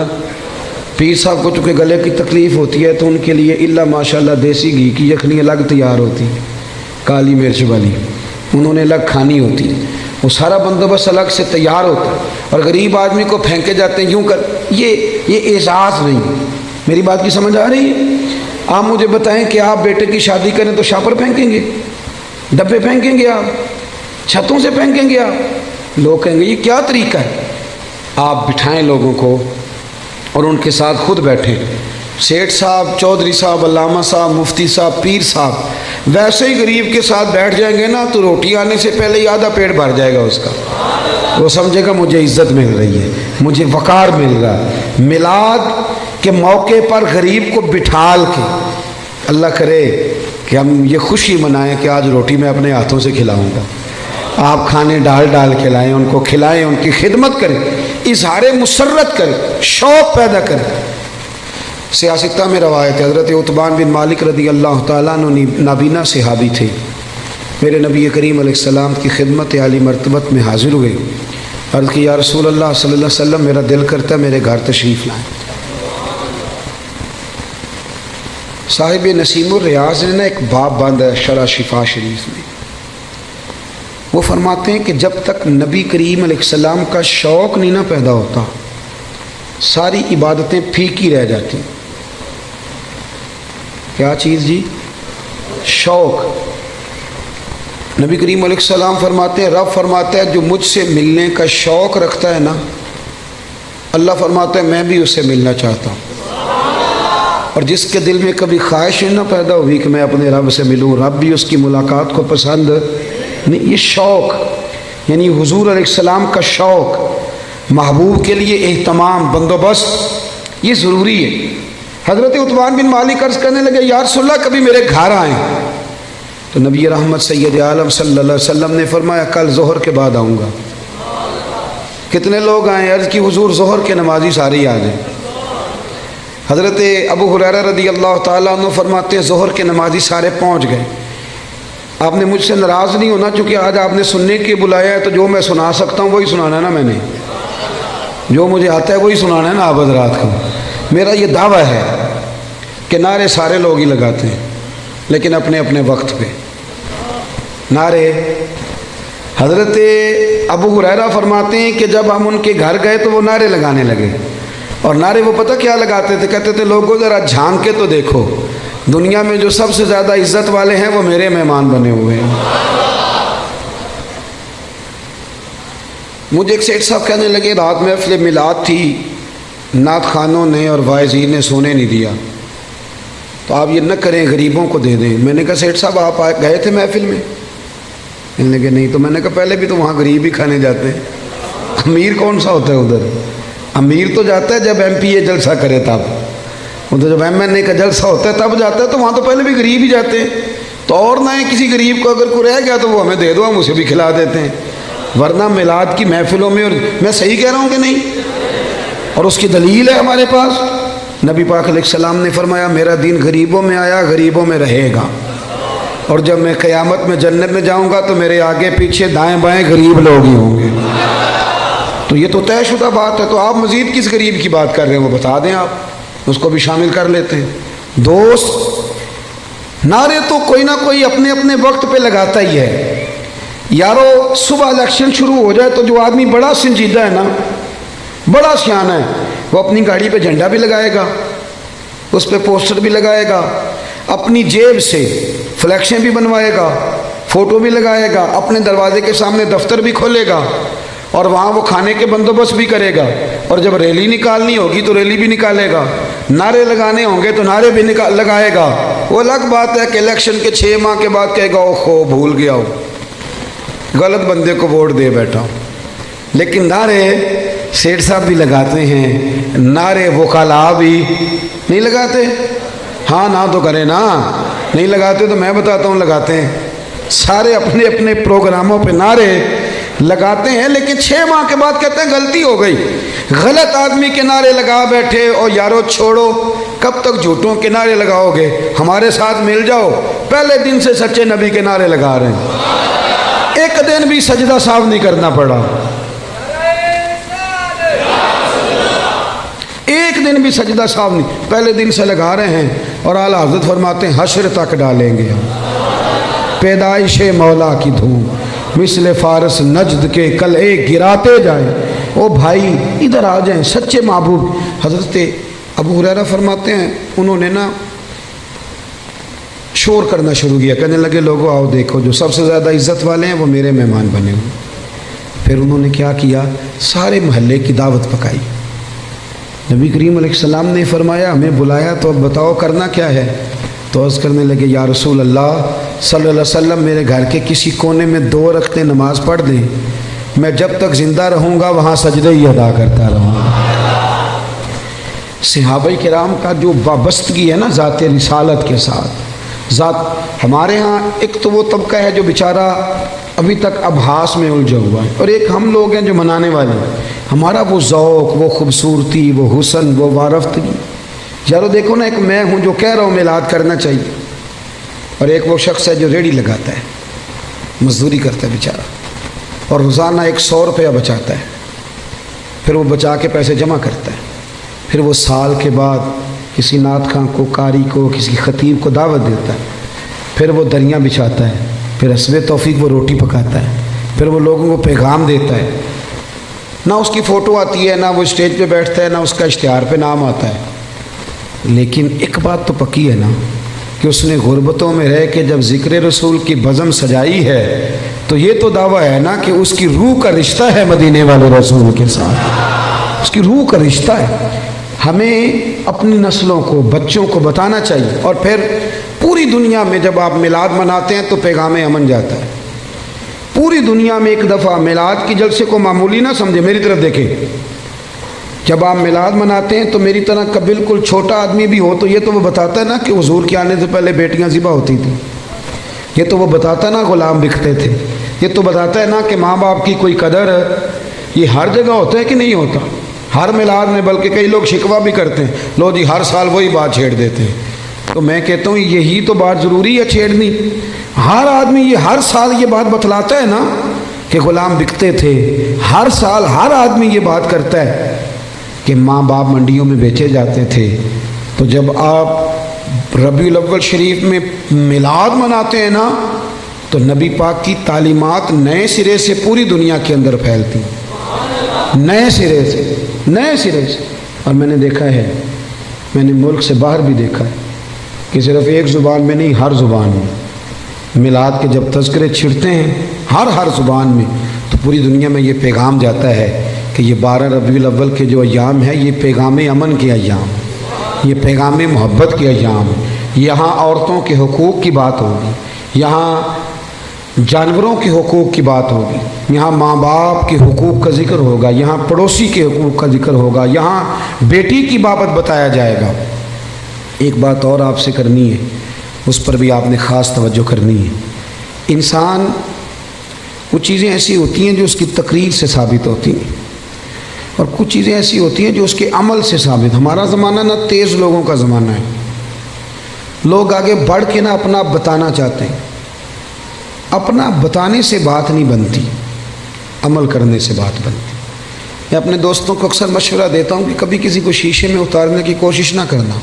پیر صاحب کو چونکہ گلے کی تکلیف ہوتی ہے تو ان کے لیے اللہ ماشاءاللہ دیسی گھی کی یخنی الگ تیار ہوتی، کالی مرچ والی، انہوں نے الگ کھانی ہوتی، وہ سارا بندوبست الگ سے تیار ہوتا ہے، اور غریب آدمی کو پھینکے جاتے ہیں یوں کر۔ یہ اعزاز نہیں۔ میری بات کی سمجھ آ رہی ہے؟ آپ مجھے بتائیں کہ آپ بیٹے کی شادی کریں تو شاپر پھینکیں گے، ڈبے پھینکیں گے، آپ چھتوں سے پھینکیں گے؟ آپ لوگ کہیں گے یہ کیا طریقہ ہے؟ آپ بٹھائیں لوگوں کو اور ان کے ساتھ خود بیٹھیں، سیٹھ صاحب، چودھری صاحب، علامہ صاحب، مفتی صاحب، پیر صاحب ویسے ہی غریب کے ساتھ بیٹھ جائیں گے نا تو روٹی آنے سے پہلے ہی آدھا پیٹ بھر جائے گا اس کا، وہ سمجھے گا مجھے عزت مل رہی ہے، مجھے وقار مل رہا ہے۔ میلاد کے موقع پر غریب کو بٹھال کے، اللہ کرے کہ ہم یہ خوشی منائیں کہ آج روٹی میں اپنے ہاتھوں سے کھلاؤں گا، آپ کھانے ڈال ڈال کھلائیں، ان کو کھلائیں، ان کی خدمت کریں، اظہار مسرت کریں، شوق پیدا کریں۔ سیاستہ میں روایت ہے، حضرت عتبان بن مالک رضی اللہ تعالیٰ عنہ نابینا صحابی تھے، میرے نبی کریم علیہ السلام کی خدمت عالی مرتبت میں حاضر ہوئے، عرض کی یا رسول اللہ صلی اللہ علیہ وسلم میرا دل کرتا ہے میرے گھر تشریف لائیں۔ صاحب نسیم الریاض نے ایک باب باندھا ہے شرح شفا شریف میں، وہ فرماتے ہیں کہ جب تک نبی کریم علیہ السلام کا شوق نہیں نہ پیدا ہوتا ساری عبادتیں پھیکی رہ جاتی۔ کیا چیز جی؟ شوق۔ نبی کریم علیہ السلام فرماتے ہیں، رب فرماتا ہے جو مجھ سے ملنے کا شوق رکھتا ہے نا، اللہ فرماتا ہے میں بھی اس سے ملنا چاہتا ہوں، اور جس کے دل میں کبھی خواہش نہ پیدا ہوئی کہ میں اپنے رب سے ملوں، رب بھی اس کی ملاقات کو پسند نہیں۔ یہ شوق یعنی حضور علیہ السلام کا شوق، محبوب کے لیے اہتمام، بندوبست، یہ ضروری ہے۔ حضرت عتبان بن مالک عرض کرنے لگے یا رسول اللہ کبھی میرے گھر آئیں، تو نبی رحمت سید عالم صلی اللہ علیہ وسلم نے فرمایا کل ظہر کے بعد آؤں گا۔ کتنے لوگ آئیں؟ عرض کی حضور ظہر کے نمازی سارے ہی آ جائیں۔ حضرت ابو ہریرہ رضی اللہ تعالیٰ عنہ فرماتے ہیں ظہر کے نمازی سارے پہنچ گئے۔ آپ نے مجھ سے ناراض نہیں ہونا، چونکہ آج آپ نے سننے کے بلایا ہے، تو جو میں سنا سکتا ہوں وہی سنانا ہے نا، میں نے جو مجھے آتا ہے وہی سنانا ہے نا آپ حضرات کو۔ میرا یہ دعویٰ ہے کہ نعرے سارے لوگ ہی لگاتے ہیں لیکن اپنے اپنے وقت پہ نعرے۔ حضرت ابو ہریرہ فرماتے ہیں کہ جب ہم ان کے گھر گئے تو وہ نعرے لگانے لگے، اور نعرے وہ پتہ کیا لگاتے تھے؟ کہتے تھے لوگوں ذرا جھانک کے تو دیکھو، دنیا میں جو سب سے زیادہ عزت والے ہیں وہ میرے مہمان بنے ہوئے ہیں۔ مجھے ایک سیٹ صاحب کہنے لگے رات محفل میلاد تھی، نعت خوانوں نے اور واعظین نے سونے نہیں دیا، تو آپ یہ نہ کریں غریبوں کو دے دیں۔ میں نے کہا سیٹ صاحب آپ گئے تھے محفل میں؟ کہنے لگے نہیں۔ تو میں نے کہا پہلے بھی تو وہاں غریب ہی کھانے جاتے ہیں، امیر کون سا ہوتا ہے ادھر؟ امیر تو جاتا ہے جب ایم پی اے جلسہ کرے تب، ادھر جب ایم این اے کا جلسہ ہوتا ہے تب جاتا ہے، تو وہاں تو پہلے بھی غریب ہی جاتے ہیں۔ تو اور نہ کسی غریب کو اگر کوئی رہ گیا تو وہ ہمیں دے دو، ہم اسے بھی کھلا دیتے ہیں، ورنہ میلاد کی محفلوں میں، اور میں صحیح کہہ رہا ہوں کہ نہیں؟ اور اس کی دلیل ہے ہمارے پاس، نبی پاک علیہ السلام نے فرمایا میرا دین غریبوں میں آیا غریبوں میں رہے گا، اور جب میں قیامت میں جنت میں جاؤں گا تو میرے آگے پیچھے دائیں بائیں غریب لوگ ہی ہوں گے۔ تو یہ تو طے شدہ بات ہے، تو آپ مزید کس غریب کی بات کر رہے ہیں وہ بتا دیں، آپ اس کو بھی شامل کر لیتے ہیں۔ دوست نعرے تو کوئی نہ کوئی اپنے اپنے وقت پہ لگاتا ہی ہے۔ یارو صبح الیکشن شروع ہو جائے تو جو آدمی بڑا سنجیدہ ہے نا، بڑا سیانا ہے، وہ اپنی گاڑی پہ جھنڈا بھی لگائے گا، اس پہ پوسٹر بھی لگائے گا، اپنی جیب سے فلیکسیں بھی بنوائے گا، فوٹو بھی لگائے گا، اپنے دروازے کے سامنے دفتر بھی کھولے گا، اور وہاں وہ کھانے کے بندوبست بھی کرے گا، اور جب ریلی نکالنی ہوگی تو ریلی بھی نکالے گا، نعرے لگانے ہوں گے تو نعرے بھی لگائے گا۔ وہ الگ بات ہے کہ الیکشن کے 6 ماہ کے بعد کہے گا اوہو بھول گیا ہو، غلط بندے کو ووٹ دے بیٹھا ہوں۔ لیکن نعرے سیٹھ صاحب بھی لگاتے ہیں، نعرے وکلاء بھی نہیں لگاتے؟ ہاں نہ تو کرے نا، نہیں لگاتے تو میں بتاتا ہوں لگاتے ہیں، سارے اپنے اپنے پروگراموں پہ نعرے لگاتے ہیں، لیکن 6 ماہ کے بعد کہتے ہیں غلطی ہو گئی، غلط آدمی کے نعرے لگا بیٹھے، اور یارو چھوڑو کب تک جھوٹوں کے نعرے لگاؤ گے، ہمارے ساتھ مل جاؤ، پہلے دن سے سچے نبی کے نعرے لگا رہے ہیں، ایک دن بھی سجدہ صاف نہیں کرنا پڑا، ایک دن بھی سجدہ صاحب نہیں، پہلے دن سے لگا رہے ہیں، اور اعلیٰ حضرت فرماتے ہیں حشر تک ڈالیں گے پیدائش مولا کی دھوم، مثل فارس نجد کے قلعے گراتے جائیں۔ او بھائی ادھر آ جائیں، سچے محبوب۔ حضرت ابو ہریرہ فرماتے ہیں انہوں نے نا شور کرنا شروع کیا، کہنے لگے لوگوں آؤ دیکھو جو سب سے زیادہ عزت والے ہیں وہ میرے مہمان بنے ہوئے۔ پھر انہوں نے کیا کیا؟ سارے محلے کی دعوت پکائی۔ نبی کریم علیہ السلام نے فرمایا ہمیں بلایا تو اب بتاؤ کرنا کیا ہے؟ تو عرض کرنے لگے یا رسول اللہ صلی اللہ علیہ وسلم میرے گھر کے کسی کونے میں 2 رکعتیں نماز پڑھ دیں، میں جب تک زندہ رہوں گا وہاں سجدے ہی ادا کرتا رہوں گا۔ صحابہ کرام کا جو وابستگی ہے نا ذات رسالت کے ساتھ، ہمارے ہاں ایک تو وہ طبقہ ہے جو بیچارہ ابھی تک ابحاث میں الجھا ہوا ہے، اور ایک ہم لوگ ہیں جو منانے والے ہیں۔ ہمارا وہ ذوق، وہ خوبصورتی، وہ حسن، وہ وارفتگی یارو دیکھو نا، ایک میں ہوں جو کہہ رہا ہوں میلاد کرنا چاہیے، اور ایک وہ شخص ہے جو ریڑھی لگاتا ہے، مزدوری کرتا ہے بیچارہ، اور روزانہ 100 روپیہ بچاتا ہے، پھر وہ بچا کے پیسے جمع کرتا ہے، پھر وہ سال کے بعد کسی نعت خواں کو، قاری کو، کسی خطیب کو دعوت دیتا ہے، پھر وہ دریاں بچھاتا ہے، پھر حسب توفیق وہ روٹی پکاتا ہے، پھر وہ لوگوں کو پیغام دیتا ہے، نہ اس کی فوٹو آتی ہے، نہ وہ اسٹیج پہ بیٹھتا ہے، نہ اس کا اشتہار پہ نام آتا ہے، لیکن ایک بات تو پکی ہے نا کہ اس نے غربتوں میں رہ کے جب ذکر رسول کی بزم سجائی ہے تو یہ تو دعویٰ ہے نا کہ اس کی روح کا رشتہ ہے مدینے والے رسول کے ساتھ، اس کی روح کا رشتہ ہے۔ ہمیں اپنی نسلوں کو، بچوں کو بتانا چاہیے، اور پھر پوری دنیا میں جب آپ میلاد مناتے ہیں تو پیغام امن جاتا ہے۔ پوری دنیا میں ایک دفعہ میلاد کی جلسے کو معمولی نہ سمجھے، میری طرف دیکھیں، جب آپ میلاد مناتے ہیں تو میری طرح کا بالکل چھوٹا آدمی بھی ہو تو یہ تو وہ بتاتا ہے نا کہ حضور کے آنے سے پہلے بیٹیاں ذبح ہوتی تھیں، یہ تو وہ بتاتا ہے نا غلام بکتے تھے، یہ تو بتاتا ہے نا کہ ماں باپ کی کوئی قدر ہے۔ یہ ہر جگہ ہوتا ہے کہ نہیں ہوتا؟ ہر میلاد میں، بلکہ کئی لوگ شکوہ بھی کرتے ہیں، لو جی ہر سال وہی بات چھیڑ دیتے ہیں، تو میں کہتا ہوں یہی تو بات ضروری ہے چھیڑنی۔ ہر آدمی یہ ہر سال یہ بات بتلاتا ہے نا کہ غلام بکتے تھے، ہر سال ہر آدمی یہ بات کرتا ہے کہ ماں باپ منڈیوں میں بیچے جاتے تھے۔ تو جب آپ ربیع الاول شریف میں میلاد مناتے ہیں نا تو نبی پاک کی تعلیمات نئے سرے سے پوری دنیا کے اندر پھیلتی ہیں، نئے سرے سے۔ اور میں نے دیکھا ہے، میں نے ملک سے باہر بھی دیکھا ہے کہ صرف ایک زبان میں نہیں، ہر زبان میں میلاد کے جب تذکرے چھڑتے ہیں ہر زبان میں، تو پوری دنیا میں یہ پیغام جاتا ہے کہ یہ 12 ربیع الاول کے جو ایام ہے یہ پیغام امن کے ایام، یہ پیغام محبت کے ایام۔ یہاں عورتوں کے حقوق کی بات ہوگی، یہاں جانوروں کے حقوق کی بات ہوگی، یہاں ماں باپ کے حقوق کا ذکر ہوگا، یہاں پڑوسی کے حقوق کا ذکر ہوگا، یہاں بیٹی کی بابت بتایا جائے گا۔ ایک بات اور آپ سے کرنی ہے، اس پر بھی آپ نے خاص توجہ کرنی ہے۔ انسان کچھ چیزیں ایسی ہوتی ہیں جو اس کی تقریر سے ثابت ہوتی ہیں، اور کچھ چیزیں ایسی ہوتی ہیں جو اس کے عمل سے ثابت۔ ہمارا زمانہ نہ تیز لوگوں کا زمانہ ہے، لوگ آگے بڑھ کے نہ اپنا بتانا چاہتے ہیں، اپنا بتانے سے بات نہیں بنتی، عمل کرنے سے بات بنتی۔ میں اپنے دوستوں کو اکثر مشورہ دیتا ہوں کہ کبھی کسی کو شیشے میں اتارنے کی کوشش نہ کرنا۔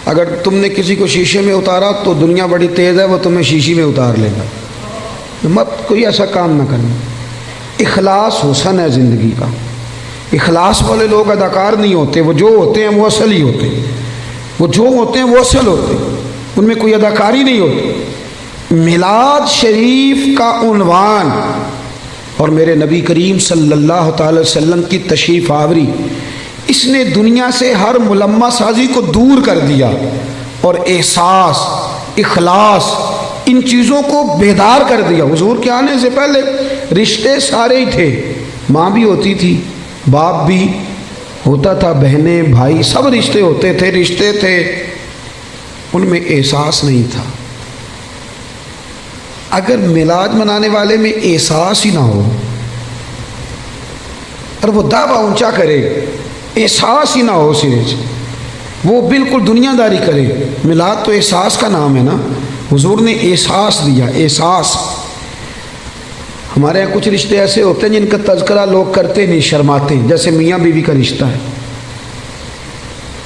اگر تم نے کسی کو شیشے میں اتارا تو دنیا بڑی تیز ہے، وہ تمہیں شیشے میں اتار لے گا، مت کوئی ایسا کام نہ کرنا۔ اخلاص حسن ہے زندگی کا، اخلاص والے لوگ اداکار نہیں ہوتے، وہ جو ہوتے ہیں وہ اصل ہی ہوتے ہیں، وہ جو ہوتے ہیں وہ اصل ہوتے ہیں، ان میں کوئی اداکاری نہیں ہوتی۔ میلاد شریف کا عنوان اور میرے نبی کریم صلی اللہ تعالی وسلم کی تشریف آوری، اس نے دنیا سے ہر ملمہ سازی کو دور کر دیا اور احساس، اخلاص، ان چیزوں کو بیدار کر دیا۔ حضور کے آنے سے پہلے رشتے سارے ہی تھے، ماں بھی ہوتی تھی، باپ بھی ہوتا تھا، بہنیں بھائی سب رشتے ہوتے تھے، رشتے تھے، ان میں احساس نہیں تھا۔ اگر میلاد منانے والے میں احساس ہی نہ ہو اور وہ دعویٰ اونچا کرے، احساس ہی نہ ہو سرے سے، وہ بالکل دنیا داری کرے، میلاد تو احساس کا نام ہے نا، حضور نے احساس دیا، احساس۔ ہمارے یہاں کچھ رشتے ایسے ہوتے ہیں جن کا تذکرہ لوگ کرتے نہیں، شرماتے ہیں، جیسے میاں بیوی کا رشتہ ہے،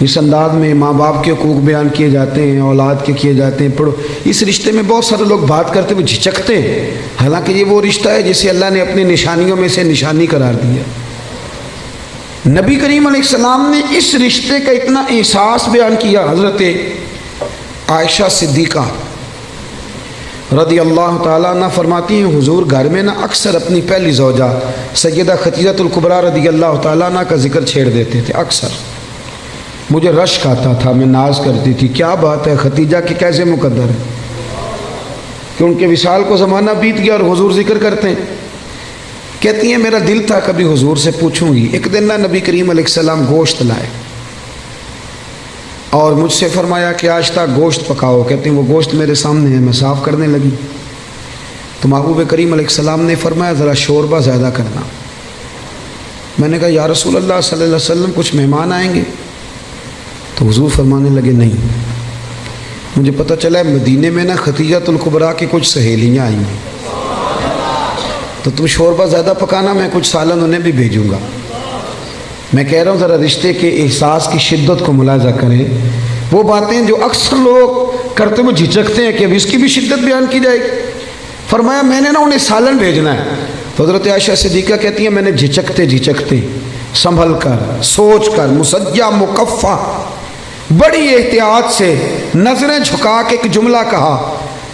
اس انداز میں ماں باپ کے حقوق بیان کیے جاتے ہیں، اولاد کے کیے جاتے ہیں، پڑھو اس رشتے میں بہت سارے لوگ بات کرتے ہوئے جھجکتے ہیں، حالانکہ یہ وہ رشتہ ہے جسے اللہ نے اپنی نشانیوں میں سے نشانی قرار دیا۔ نبی کریم علیہ السلام نے اس رشتے کا اتنا احساس بیان کیا۔ حضرت عائشہ صدیقہ رضی اللہ تعالیٰ عنہ فرماتی ہیں حضور گھر میں نا اکثر اپنی پہلی زوجہ سیدہ خدیجہ الکبریٰ رضی اللہ تعالیٰ عنہ کا ذکر چھیڑ دیتے تھے، اکثر مجھے رشک آتا تھا، میں ناز کرتی تھی، کیا بات ہے خدیجہ کی کیسے مقدر ہے کہ ان کے وصال کو زمانہ بیت گیا اور حضور ذکر کرتے ہیں۔ کہتی ہیں میرا دل تھا کبھی حضور سے پوچھوں گی۔ ایک دن نہ نبی کریم علیہ السلام گوشت لائے اور مجھ سے فرمایا کہ آج تک گوشت پکاؤ۔ کہتے ہیں وہ گوشت میرے سامنے ہے، میں صاف کرنے لگی تو محبوب کریم علیہ السلام نے فرمایا ذرا شوربہ زیادہ کرنا۔ میں نے کہا یا رسول اللہ صلی اللہ علیہ وسلم کچھ مہمان آئیں گے، تو حضور فرمانے لگے نہیں، مجھے پتہ چلا ہے مدینے میں نا ختیجۃ الکبریٰ کی کچھ سہیلیاں آئی ہیں، تو تم شوربہ زیادہ پکانا، میں کچھ سالن انہیں بھی بھیجوں گا۔ میں کہہ رہا ہوں ذرا رشتے کے احساس کی شدت کو ملاحظہ کریں۔ وہ باتیں جو اکثر لوگ کرتے ہوئے جھجکتے ہیں کہ اب اس کی بھی شدت بیان کی جائے گی۔ فرمایا میں نے نا انہیں سالن بھیجنا ہے، تو حضرت عائشہ صدیقہ کہتی ہیں میں نے جھجکتے جھجکتے سنبھل کر سوچ کر مسجع مکفہ بڑی احتیاط سے نظریں جھکا کے ایک جملہ کہا،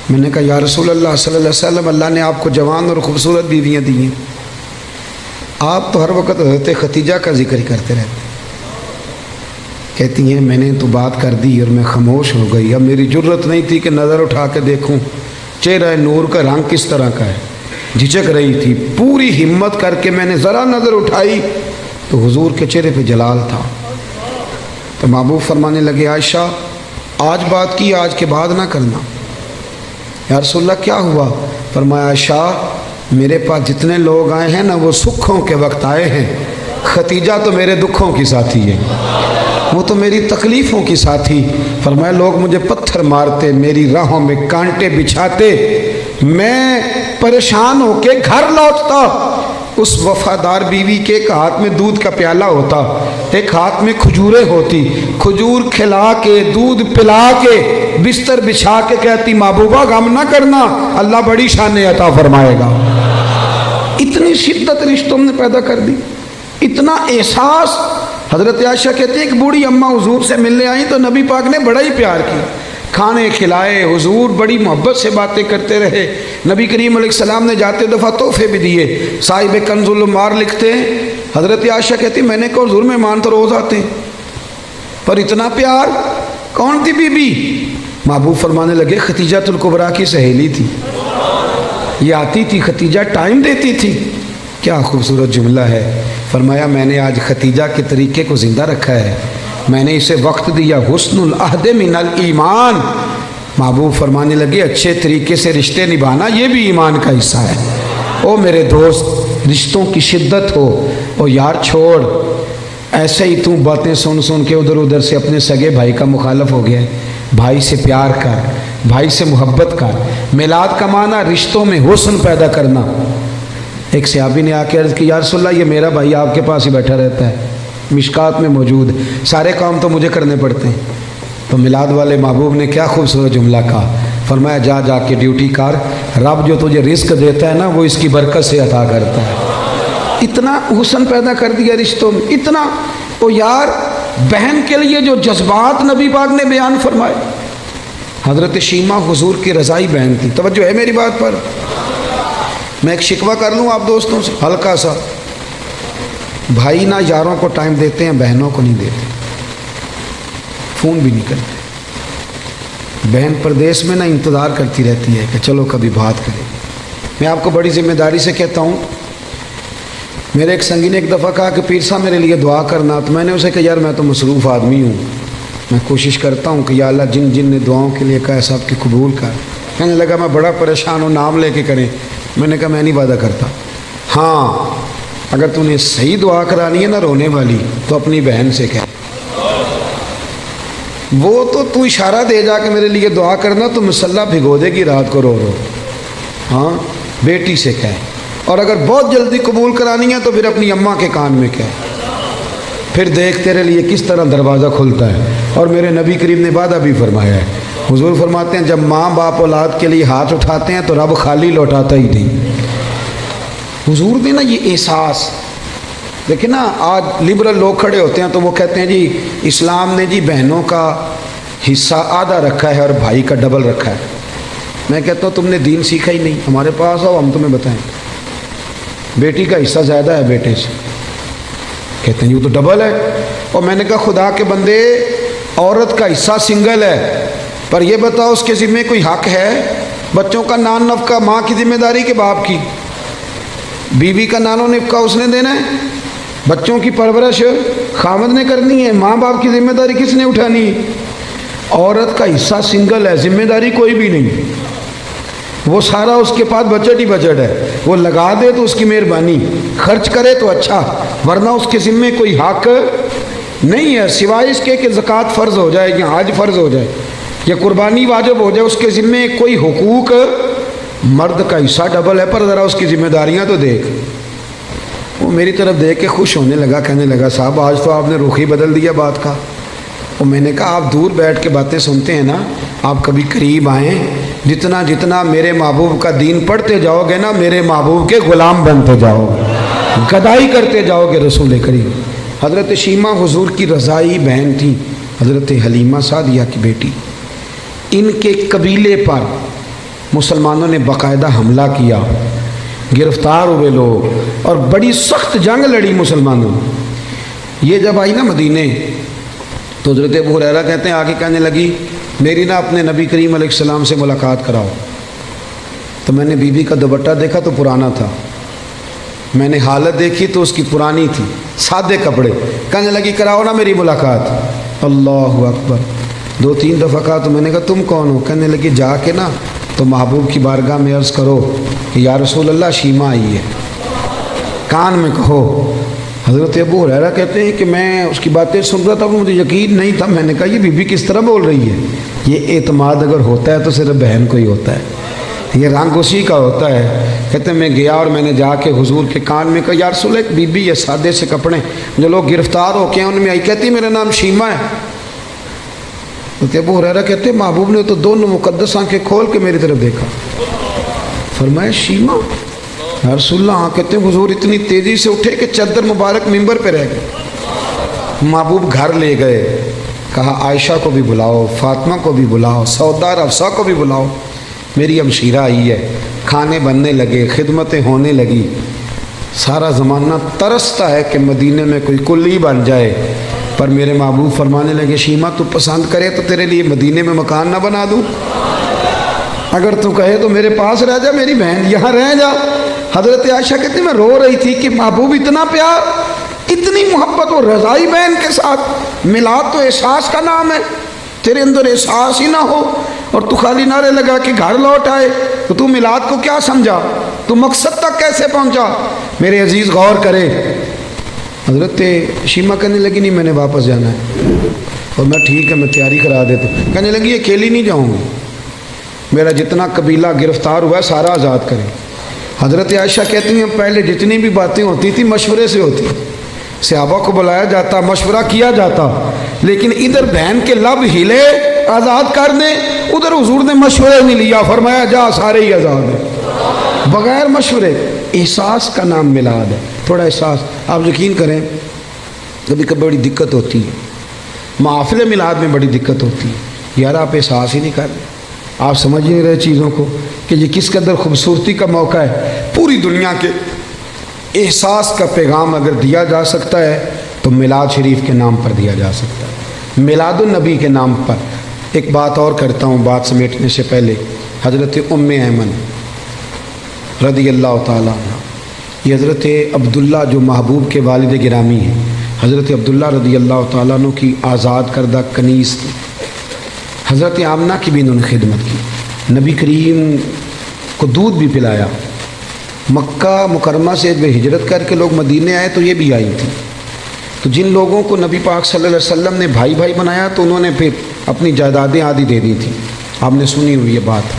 میں نے کہا یا رسول اللہ صلی اللہ علیہ وسلم، اللہ نے آپ کو جوان اور خوبصورت بیویاں دی ہیں، آپ تو ہر وقت حضرت ختیجہ کا ذکر ہی کرتے رہتے ہیں۔ کہتی ہیں میں نے تو بات کر دی اور میں خاموش ہو گئی، اب میری جرت نہیں تھی کہ نظر اٹھا کے دیکھوں چہرہ نور کا رنگ کس طرح کا ہے، جھجک رہی تھی۔ پوری ہمت کر کے میں نے ذرا نظر اٹھائی تو حضور کے چہرے پہ جلال تھا۔ تو محبوب فرمانے لگے عائشہ آج بات کی، آج کے بعد نہ کرنا۔ یا رسول اللہ کیا ہوا؟ فرمایا عائشہ میرے پاس جتنے لوگ آئے ہیں نا وہ سکھوں کے وقت آئے ہیں، ختیجہ تو میرے دکھوں کی ساتھی ہے، وہ تو میری تکلیفوں کی ساتھی۔ فرمایا لوگ مجھے پتھر مارتے، میری راہوں میں کانٹے بچھاتے، میں پریشان ہو کے گھر لوٹتا، اس وفادار بیوی کے ایک ہاتھ میں دودھ کا پیالہ ہوتا، ایک ہاتھ میں کھجوریں ہوتی، کھجور کھلا کے دودھ پلا کے بستر بچھا کے کہتی محبوبہ غم نہ کرنا، اللہ بڑی شان عطا فرمائے گا۔ اتنی شدت رشتوں نے پیدا کر دی، اتنا احساس۔ حضرت عائشہ کہتے ہیں کہ بوڑھی اماں حضور سے ملنے آئیں تو نبی پاک نے بڑا ہی پیار کیا، کھانے کھلائے، حضور بڑی محبت سے باتیں کرتے رہے۔ نبی کریم علیہ السلام نے جاتے دفعہ تحفے بھی دیے۔ صاحب کنز العمار لکھتے ہیں حضرت عائشہ کہتی میں نے کہا حضور مہمان تو روز آتے ہیں، پر اتنا پیار؟ کون تھی بی بی؟ محبوب فرمانے لگے ختیجۃ الکبریٰ کی سہیلی تھی، یہ آتی تھی، ختیجہ ٹائم دیتی تھی۔ کیا خوبصورت جملہ ہے۔ فرمایا میں نے آج ختیجہ کے طریقے کو زندہ رکھا ہے، میں نے اسے وقت دیا، حسن العہد من الایمان۔ محبوب فرمانے لگے اچھے طریقے سے رشتے نبھانا یہ بھی ایمان کا حصہ ہے۔ او میرے دوست رشتوں کی شدت ہو، او یار چھوڑ، ایسے ہی تو باتیں سن سن کے ادھر ادھر سے اپنے سگے بھائی کا مخالف ہو گیا ہے۔ بھائی سے پیار کر، بھائی سے محبت کر۔ میلاد کا معنی رشتوں میں حسن پیدا کرنا۔ ایک صحابی نے آ کے عرض کی یا رسول اللہ یہ میرا بھائی آپ کے پاس ہی بیٹھا رہتا ہے، مشکات میں موجود، سارے کام تو مجھے کرنے پڑتے ہیں۔ تو میلاد والے محبوب نے کیا خوبصورت جملہ کہا، فرمایا جا جا کے ڈیوٹی کر، رب جو تجھے رزق دیتا ہے نا وہ اس کی برکت سے عطا کرتا ہے۔ اتنا حسن پیدا کر دیا رشتوں میں، اتنا۔ او یار بہن کے لیے جو جذبات نبی پاک نے بیان فرمائے۔ حضرت شیمہ حضور کی رضائی بہن تھی، توجہ ہے میری بات پر؟ میں ایک شکوہ کر لوں آپ دوستوں سے ہلکا سا، بھائی نہ یاروں کو ٹائم دیتے ہیں، بہنوں کو نہیں دیتے، فون بھی نہیں کرتے۔ بہن پردیس میں نہ انتظار کرتی رہتی ہے کہ چلو کبھی بات کریں۔ میں آپ کو بڑی ذمہ داری سے کہتا ہوں، میرے ایک سنگی نے ایک دفعہ کہا کہ پیر صاحب میرے لیے دعا کرنا، تو میں نے اسے کہا یار میں تو مصروف آدمی ہوں، میں کوشش کرتا ہوں کہ یا اللہ جن جن نے دعاؤں کے لیے کہا سب کی قبول کر۔ کہنے لگا میں بڑا پریشان ہوں، نام لے کے کریں۔ میں نے کہا میں نہیں وعدہ کرتا، ہاں اگر تو نے صحیح دعا کرانی ہے نا رونے والی تو اپنی بہن سے کہہ، وہ تو اشارہ دے جا کے میرے لیے دعا کرنا تو مسلح بھگو دے گی رات کو رو رو، ہاں بیٹی سے کہہ، اور اگر بہت جلدی قبول کرانی ہے تو پھر اپنی اماں کے کان میں کہہ، پھر دیکھ تیرے لیے کس طرح دروازہ کھلتا ہے۔ اور میرے نبی کریم نے وعدہ بھی فرمایا ہے، حضور فرماتے ہیں جب ماں باپ اولاد کے لیے ہاتھ اٹھاتے ہیں تو رب خالی لوٹاتا ہی نہیں۔ حضور نے نا یہ احساس دیکھیں نا، آج لبرل لوگ کھڑے ہوتے ہیں تو وہ کہتے ہیں جی اسلام نے جی بہنوں کا حصہ آدھا رکھا ہے اور بھائی کا ڈبل رکھا ہے۔ میں کہتا ہوں تم نے دین سیکھا ہی نہیں، ہمارے پاس آؤ ہم تمہیں بتائیں۔ بیٹی کا حصہ زیادہ ہے بیٹے سے، کہتے ہیں یہ تو ڈبل ہے۔ اور میں نے کہا خدا کے بندے عورت کا حصہ سنگل ہے، پر یہ بتاؤ اس کے ذمہ کوئی حق ہے؟ بچوں کا نان نفقہ ماں کی ذمہ داری کہ باپ کی؟ بیوی کا نان و نفقہ اس نے دینا ہے، بچوں کی پرورش خامد نے کرنی ہے، ماں باپ کی ذمہ داری کس نے اٹھانی ہے؟ عورت کا حصہ سنگل ہے، ذمہ داری کوئی بھی نہیں، وہ سارا اس کے پاس بجٹ ہی بجٹ ہے، وہ لگا دے تو اس کی مہربانی، خرچ کرے تو اچھا، ورنہ اس کے ذمہ کوئی حق نہیں ہے سوائے اس کے کہ زکوٰۃ فرض ہو جائے یا حج فرض ہو جائے یا قربانی واجب ہو جائے، اس کے ذمے کوئی حقوق، مرد کا حصہ ڈبل ہے، پر ذرا اس کی ذمہ داریاں تو دیکھ۔ وہ میری طرف دیکھ کے خوش ہونے لگا، کہنے لگا صاحب آج تو آپ نے رخ ہی بدل دیا بات کا۔ اور میں نے کہا آپ دور بیٹھ کے باتیں سنتے ہیں نا، آپ کبھی قریب آئیں، جتنا جتنا میرے محبوب کا دین پڑھتے جاؤ گے نا، میرے محبوب کے غلام بنتے جاؤ گے، گدائی کرتے جاؤ گے رسول کریم۔ حضرت شیمہ حضور کی رضائی بہن تھی، حضرت حلیمہ سعدیہ کی بیٹی۔ ان کے قبیلے پر مسلمانوں نے باقاعدہ حملہ کیا، گرفتار ہوئے لوگ، اور بڑی سخت جنگ لڑی مسلمانوں۔ یہ جب آئی نا مدینے تو حضرت ابو ہریرہ کہتے ہیں آگے کہنے لگی میری نا اپنے نبی کریم علیہ السلام سے ملاقات کراؤ۔ تو میں نے بی بی کا دوپٹہ دیکھا تو پرانا تھا، میں نے حالت دیکھی تو اس کی پرانی تھی، سادے کپڑے۔ کہنے لگی کراؤ نا میری ملاقات۔ اللہ اکبر، 2-3 دفعہ کہا تو میں نے کہا تم کون ہو؟ کہنے لگی جا کے نا تو محبوب کی بارگاہ میں عرض کرو کہ یا رسول اللہ شیمہ آئی ہے، کان میں کہو۔ حضرت ابو ہریرہ کہتے ہیں کہ میں اس کی باتیں سن رہا تھا، مجھے یقین نہیں تھا۔ میں نے کہا یہ بی بی کس طرح بول رہی ہے؟ یہ اعتماد اگر ہوتا ہے تو صرف بہن کو ہی ہوتا ہے، یہ رنگ اسی کا ہوتا ہے۔ کہتے ہیں میں گیا اور میں نے جا کے حضور کے کان میں کہا یا رسول اللہ، ایک بی بی یہ سادے سے کپڑے جو لوگ گرفتار ہو کے ہیں ان میں آئی، کہتی میرا نام شیمہ ہے۔ ابو ہریرہ کہتے ہیں محبوب نے تو دونوں مقدس آنکھیں کھول کے میری طرف دیکھا، فرمایا شیمہ یا رسول اللہ۔ ہاں۔ کہتے ہیں حضور اتنی تیزی سے اٹھے کہ چادر مبارک ممبر پہ رہ گئے۔ محبوب گھر لے گئے، کہا عائشہ کو بھی بلاؤ، فاطمہ کو بھی بلاؤ، سودا اور حفصہ کو بھی بلاؤ، میری ہمشیرہ آئی ہے۔ کھانے بننے لگے، خدمتیں ہونے لگی۔ سارا زمانہ ترستا ہے کہ مدینے میں کوئی کلی بن جائے، پر میرے محبوب فرمانے لگے شیمہ تو پسند کرے تو تیرے لیے مدینے میں مکان نہ بنا دوں، اگر تو کہے تو میرے پاس رہ جا، میری بہن یہاں رہ جا۔ حضرت عائشہ کہتی میں رو رہی تھی کہ محبوب اتنا پیار، اتنی محبت، اور رضائی بہن کے ساتھ۔ میلاد تو احساس کا نام ہے، تیرے اندر احساس ہی نہ ہو اور تو خالی نعرے لگا کہ گھر لوٹ آئے، تو تو میلاد کو کیا سمجھا؟ تو مقصد تک کیسے پہنچا؟ میرے عزیز غور کرے۔ حضرت شیمہ کہنے لگی نہیں میں نے واپس جانا ہے، اور میں ٹھیک ہے میں تیاری کرا دیتا ہوں۔ کہنے لگی اکیلی نہیں جاؤں گی، میرا جتنا قبیلہ گرفتار ہوا ہے سارا آزاد کریں۔ حضرت عائشہ کہتی ہیں پہلے جتنی بھی باتیں ہوتی تھی مشورے سے ہوتی، صحابہ کو بلایا جاتا، مشورہ کیا جاتا، لیکن ادھر بہن کے لب ہلے آزاد کر دیں، ادھر حضور نے مشورہ نہیں لیا، فرمایا جا سارے ہی آزاد ہیں بغیر مشورے۔ احساس کا نام میلاد ہے، تھوڑا احساس۔ آپ یقین کریں کبھی کبھی بڑی دقت ہوتی ہے، محافل میلاد میں بڑی دقت ہوتی ہے، یار آپ احساس ہی نہیں کر رہے، آپ سمجھ نہیں رہے چیزوں کو کہ یہ کس قدر خوبصورتی کا موقع ہے۔ پوری دنیا کے احساس کا پیغام اگر دیا جا سکتا ہے تو میلاد شریف کے نام پر دیا جا سکتا ہے، میلاد النبی کے نام پر۔ ایک بات اور کرتا ہوں بات سمیٹنے سے پہلے، حضرت ام ایمن رضی اللہ تعالیٰ عنہ، یہ حضرت عبداللہ جو محبوب کے والد گرامی ہیں، حضرت عبداللہ رضی اللہ تعالیٰ عنہ کی آزاد کردہ کنیز تھی۔ حضرت آمنہ کی بھی انہوں نے خدمت کی، نبی کریم کو دودھ بھی پلایا۔ مکہ مکرمہ سے جب ہجرت کر کے لوگ مدینے آئے تو یہ بھی آئی تھی، تو جن لوگوں کو نبی پاک صلی اللہ علیہ وسلم نے بھائی بھائی بنایا تو انہوں نے پھر اپنی جائیدادیں آدھی دے دی تھیں، آپ نے سنی ہوئی یہ بات۔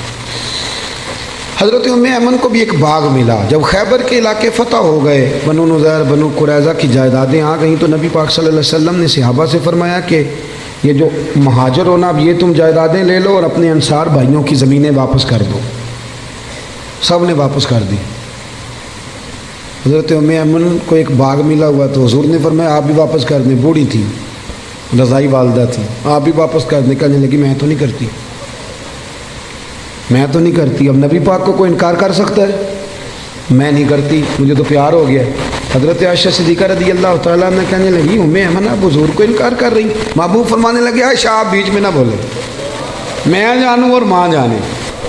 حضرت ام ایمن کو بھی ایک باغ ملا، جب خیبر کے علاقے فتح ہو گئے، بنو نذیر بنو قریظہ کی جائیدادیں آ گئیں، تو نبی پاک صلی اللہ علیہ وسلم نے صحابہ سے فرمایا کہ یہ جو مہاجر ہونا اب یہ تم جائیدادیں لے لو اور اپنے انصار بھائیوں کی زمینیں واپس کر دو۔ سب نے واپس کر دی۔ حضرت ام ایمن کو ایک باغ ملا ہوا تو حضور نے فرمایا آپ بھی واپس کر دیں، بوڑھی تھی، رضائی والدہ تھی، آپ بھی واپس کر دیں۔ کہنے لگی میں تو نہیں کرتی، میں تو نہیں کرتی۔ اب نبی پاک کو کوئی انکار کر سکتا ہے؟ میں نہیں کرتی، مجھے تو پیار ہو گیا۔ حضرت عائشہ صدیقہ رضی اللہ تعالیٰ نے کہنے لگی ام ایمن آپ حضور کو انکار کر رہی؟ محبوب فرمانے لگے عائشہ آپ بیچ میں نہ بولے، میں جانوں اور ماں جانے۔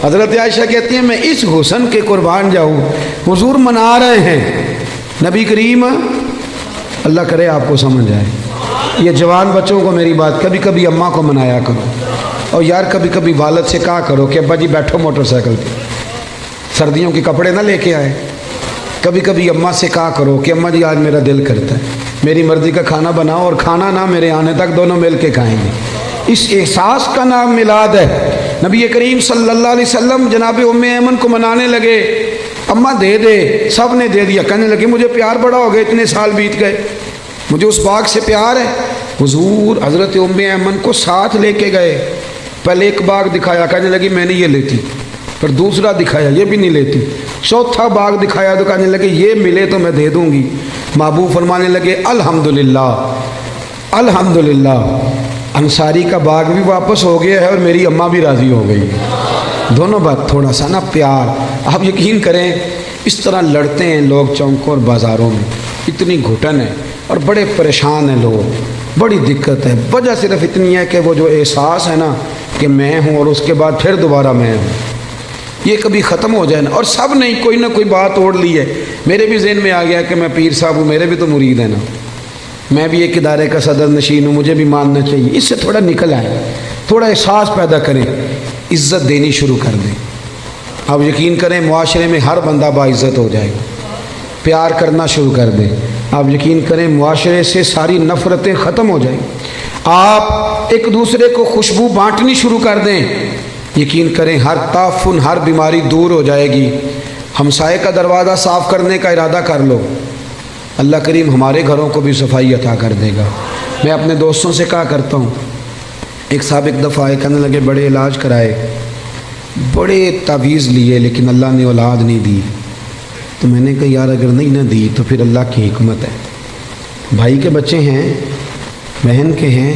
حضرت عائشہ کہتی ہیں میں اس حسن کے قربان جاؤں، حضور منا رہے ہیں نبی کریم، اللہ کرے آپ کو سمجھ آئے۔ یہ جوان بچوں کو میری بات، کبھی کبھی اماں کو منایا کرو، اور یار کبھی کبھی والد سے کہا کرو کہ ابا جی بیٹھو موٹر سائیکل پہ، سردیوں کے کپڑے نہ لے کے آئے، کبھی کبھی اماں سے کہا کرو کہ اماں جی آج میرا دل کرتا ہے میری مرضی کا کھانا بناؤ، اور کھانا نہ میرے آنے تک دونوں مل کے کھائیں گے۔ اس احساس کا نام میلاد ہے۔ نبی کریم صلی اللہ علیہ وسلم جناب ام ایمن کو منانے لگے، اماں دے دے، سب نے دے دیا، کہنے لگے مجھے پیار بڑا ہو گیا، اتنے سال بیت گئے، مجھے اس باغ سے پیار ہے۔ حضور حضرت ام ایمن کو ساتھ لے کے گئے، پہلے ایک باغ دکھایا، کہنے لگی میں نہیں یہ لیتی، پھر دوسرا دکھایا، یہ بھی نہیں لیتی، چوتھا باغ دکھایا تو کہنے لگے یہ ملے تو میں دے دوں گی۔ محبوب فرمانے لگے الحمدللہ الحمدللہ، انصاری کا باغ بھی واپس ہو گیا ہے اور میری اماں بھی راضی ہو گئی۔ دونوں بات تھوڑا سا نا پیار۔ آپ یقین کریں اس طرح لڑتے ہیں لوگ چوکوں اور بازاروں میں، اتنی گھٹن ہے اور بڑے پریشان ہیں لوگ، بڑی دقت ہے۔ وجہ صرف اتنی ہے کہ وہ جو احساس ہے نا کہ میں ہوں اور اس کے بعد پھر دوبارہ میں ہوں، یہ کبھی ختم ہو جائے نا۔ اور سب نے کوئی نہ کوئی بات اوڑھ لی ہے۔ میرے بھی ذہن میں آ گیا کہ میں پیر صاحب ہوں، میرے بھی تو مرید ہیں نا، میں بھی ایک ادارے کا صدر نشین ہوں، مجھے بھی ماننا چاہیے۔ اس سے تھوڑا نکل آئے، تھوڑا احساس پیدا کریں، عزت دینی شروع کر دیں۔ آپ یقین کریں معاشرے میں ہر بندہ باعزت ہو جائے گا۔ پیار کرنا شروع کر دیں، آپ یقین کریں معاشرے سے ساری نفرتیں ختم ہو جائیں۔ آپ ایک دوسرے کو خوشبو بانٹنی شروع کر دیں، یقین کریں ہر تعفن، ہر بیماری دور ہو جائے گی۔ ہمسائے کا دروازہ صاف کرنے کا ارادہ کر لو، اللہ کریم ہمارے گھروں کو بھی صفائی عطا کر دے گا۔ میں اپنے دوستوں سے کہا کرتا ہوں، ایک صاحب ایک دفعہ آئے، کہنے لگے بڑے علاج کرائے، بڑے تعویذ لیے، لیکن اللہ نے اولاد نہیں دی۔ تو میں نے کہا یار اگر نہیں نہ دی تو پھر اللہ کی حکمت ہے، بھائی کے بچے ہیں، بہن کے ہیں،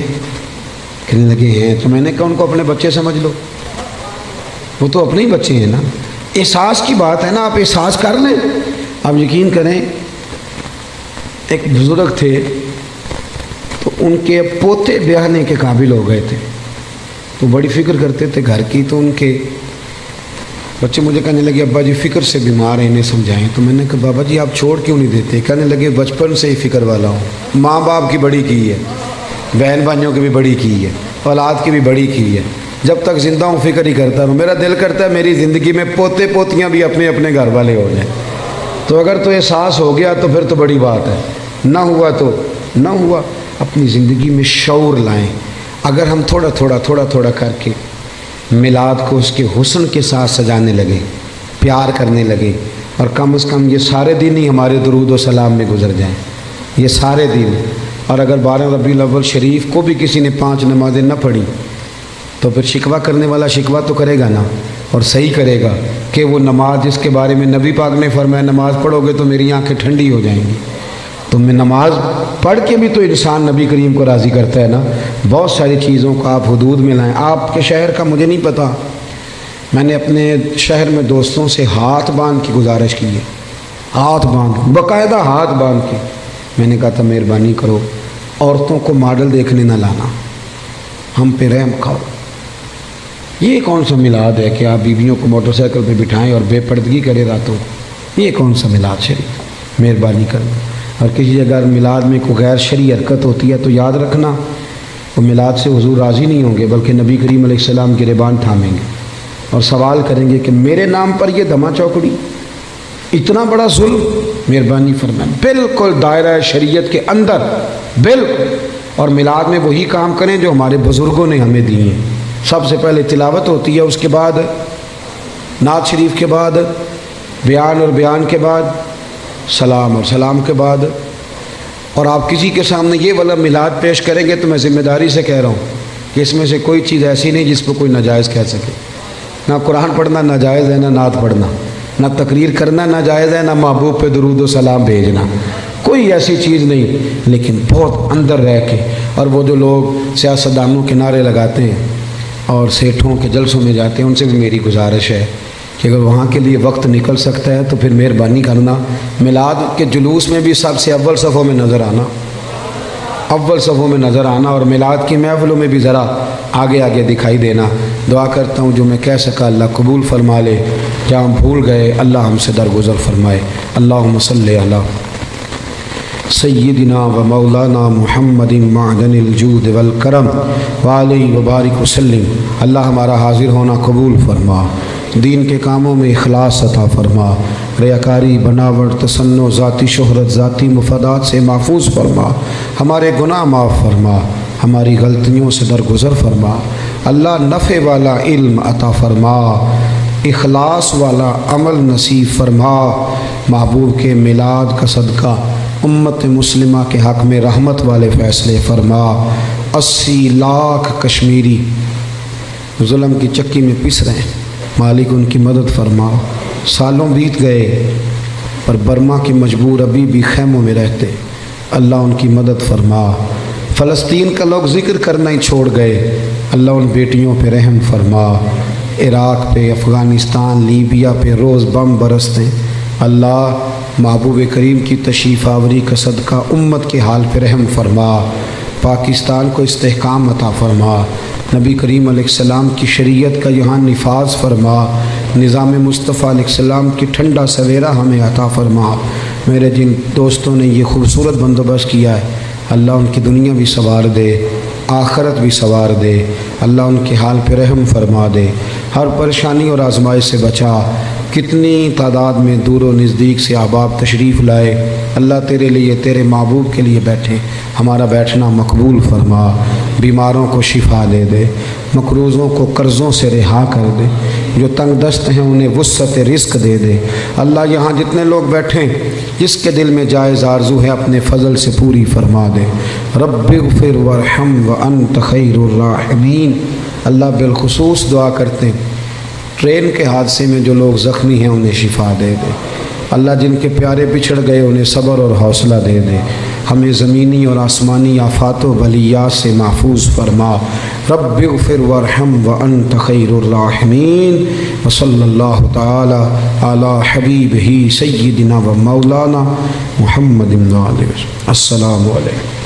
کہنے لگے ہیں۔ تو میں نے کہا ان کو اپنے بچے سمجھ لو، وہ تو اپنے ہی بچے ہیں نا۔ احساس کی بات ہے نا، آپ احساس کر لیں۔ آپ یقین کریں ایک بزرگ تھے تو ان کے پوتے بیاہنے کے قابل ہو گئے تھے، تو بڑی فکر کرتے تھے گھر کی، تو ان کے بچے مجھے کہنے لگے ابا جی فکر سے بیمار ہیں، انہیں سمجھائیں۔ تو میں نے کہا بابا جی آپ چھوڑ کیوں نہیں دیتے؟ کہنے لگے بچپن سے ہی فکر والا ہوں، ماں باپ کی بڑی کی ہے، بہن بھائیوں کی بھی بڑی کی ہے، اولاد کی بھی بڑی کی ہے، جب تک زندہ ہوں فکر ہی کرتا رہوں۔ میرا دل کرتا ہے میری زندگی میں پوتے پوتیاں بھی اپنے اپنے گھر والے ہو جائیں۔ تو اگر تو احساس ہو گیا تو پھر تو بڑی بات ہے، نہ ہوا تو نہ ہوا۔ اپنی زندگی میں شعور لائیں۔ اگر ہم تھوڑا تھوڑا کر کے میلاد کو اس کے حسن کے ساتھ سجانے لگے، پیار کرنے لگے، اور کم از کم یہ سارے دن ہی ہمارے درود و سلام میں گزر جائیں، یہ سارے دن۔ اور اگر 12 ربیع الاول شریف کو بھی کسی نے 5 نمازیں نہ پڑھی تو پھر شکوہ کرنے والا شکوہ تو کرے گا نا، اور صحیح کرے گا کہ وہ نماز جس کے بارے میں نبی پاک نے فرمایا نماز پڑھو گے تو میری آنکھیں ٹھنڈی ہو جائیں گی۔ تو میں نماز پڑھ کے بھی تو انسان نبی کریم کو راضی کرتا ہے نا۔ بہت ساری چیزوں کو آپ حدود میں لائیں۔ آپ کے شہر کا مجھے نہیں پتہ، میں نے اپنے شہر میں دوستوں سے ہاتھ باندھ کی گزارش کی ہے، ہاتھ باندھ، باقاعدہ ہاتھ باندھ کے میں نے کہا تھا مہربانی کرو عورتوں کو ماڈل دیکھنے نہ لانا، ہم پہ رحم کھاؤ۔ یہ کون سا میلاد ہے کہ آپ بیویوں کو موٹر سائیکل پہ بٹھائیں اور بے پردگی کرے راتوں؟ یہ کون سا میلاد شریف؟ مہربانی کرنا۔ اور کسی اگر میلاد میں کوئی غیر شرعی حرکت ہوتی ہے تو یاد رکھنا وہ میلاد سے حضور راضی نہیں ہوں گے، بلکہ نبی کریم علیہ السلام کی گریبان تھامیں گے اور سوال کریں گے کہ میرے نام پر یہ دھما چوکڑی، اتنا بڑا ظلم، مہربانی فرمائیں۔ بالکل دائرہ شریعت کے اندر، بالکل۔ اور میلاد میں وہی کام کریں جو ہمارے بزرگوں نے ہمیں دیے ہیں۔ سب سے پہلے تلاوت ہوتی ہے، اس کے بعد نعت شریف کے بعد بیان، اور بیان کے بعد سلام، اور سلام کے بعد، اور آپ کسی کے سامنے یہ والا میلاد پیش کریں گے تو میں ذمہ داری سے کہہ رہا ہوں کہ اس میں سے کوئی چیز ایسی نہیں جس پہ کوئی ناجائز کہہ سکے۔ نہ قرآن پڑھنا ناجائز ہے، نہ نعت پڑھنا، نہ تقریر کرنا ناجائز ہے، نہ محبوب پہ درود و سلام بھیجنا، کوئی ایسی چیز نہیں۔ لیکن بہت اندر رہ کے، اور وہ جو لوگ سیاستدانوں کے نعرے لگاتے ہیں اور سیٹھوں کے جلسوں میں جاتے ہیں، ان سے بھی میری گزارش ہے کہ اگر وہاں کے لیے وقت نکل سکتا ہے تو پھر مہربانی کرنا میلاد کے جلوس میں بھی سب سے اول صفوں میں نظر آنا، اول صفوں میں نظر آنا، اور میلاد کی محفلوں میں بھی ذرا آگے آگے دکھائی دینا۔ دعا کرتا ہوں جو میں کہہ سکا اللہ قبول فرما لے، جہاں ہم بھول گئے اللہ ہم سے درگزر فرمائے۔ اللہم صلی علی سیدنا و مولانا محمد معدن الجود والکرم وعلیہ وبارک وسلم۔ اللہ ہمارا حاضر ہونا قبول فرما، دین کے کاموں میں اخلاص عطا فرما، ریاکاری، بناوٹ، تسنع، ذاتی شہرت، ذاتی مفادات سے محفوظ فرما، ہمارے گناہ معاف فرما، ہماری غلطیوں سے درگزر فرما۔ اللہ نفع والا علم عطا فرما، اخلاص والا عمل نصیب فرما۔ محبوب کے میلاد کا صدقہ امت مسلمہ کے حق میں رحمت والے فیصلے فرما۔ 80 لاکھ کشمیری ظلم کی چکی میں پس رہے ہیں، مالک ان کی مدد فرما۔ سالوں بیت گئے پر برما کے مجبور ابھی بھی خیموں میں رہتے، اللہ ان کی مدد فرما۔ فلسطین کا لوگ ذکر کرنا ہی چھوڑ گئے، اللہ ان بیٹیوں پہ رحم فرما۔ عراق پہ، افغانستان، لیبیا پہ روز بم برستے، اللہ محبوب کریم کی تشریف آوری کا صدقہ امت کے حال پہ رحم فرما۔ پاکستان کو استحکام عطا فرما، نبی کریم علیہ السلام کی شریعت کا یہاں نفاذ فرما، نظام مصطفیٰ علیہ السلام کی ٹھنڈا سویرا ہمیں عطا فرما۔ میرے جن دوستوں نے یہ خوبصورت بندوبست کیا ہے، اللہ ان کی دنیا بھی سنوار دے، آخرت بھی سنوار دے، اللہ ان کے حال پہ رحم فرما دے، ہر پریشانی اور آزمائش سے بچا۔ کتنی تعداد میں دور و نزدیک سے احباب تشریف لائے، اللہ تیرے لیے، تیرے محبوب کے لیے بیٹھے، ہمارا بیٹھنا مقبول فرما۔ بیماروں کو شفا دے دے، مقروضوں کو قرضوں سے رہا کر دے، جو تنگ دست ہیں انہیں وسعت رزق دے دے۔ اللہ یہاں جتنے لوگ بیٹھیں، جس کے دل میں جائز آرزو ہے اپنے فضل سے پوری فرما دے۔ رب اغفر وارحم وانت خیر الراحمین۔ اللہ بالخصوص دعا کرتے ہیں ٹرین کے حادثے میں جو لوگ زخمی ہیں انہیں شفا دے دے، اللہ جن کے پیارے بچھڑ گئے انہیں صبر اور حوصلہ دے دے، ہمیں زمینی اور آسمانی آفات و بلیات سے محفوظ فرما۔ رب اغفر وارحم وانت خیر الراحمین، وصلی اللہ تعالی علی حبیبہ سیدنا و مولانا محمد۔ السلام علیکم۔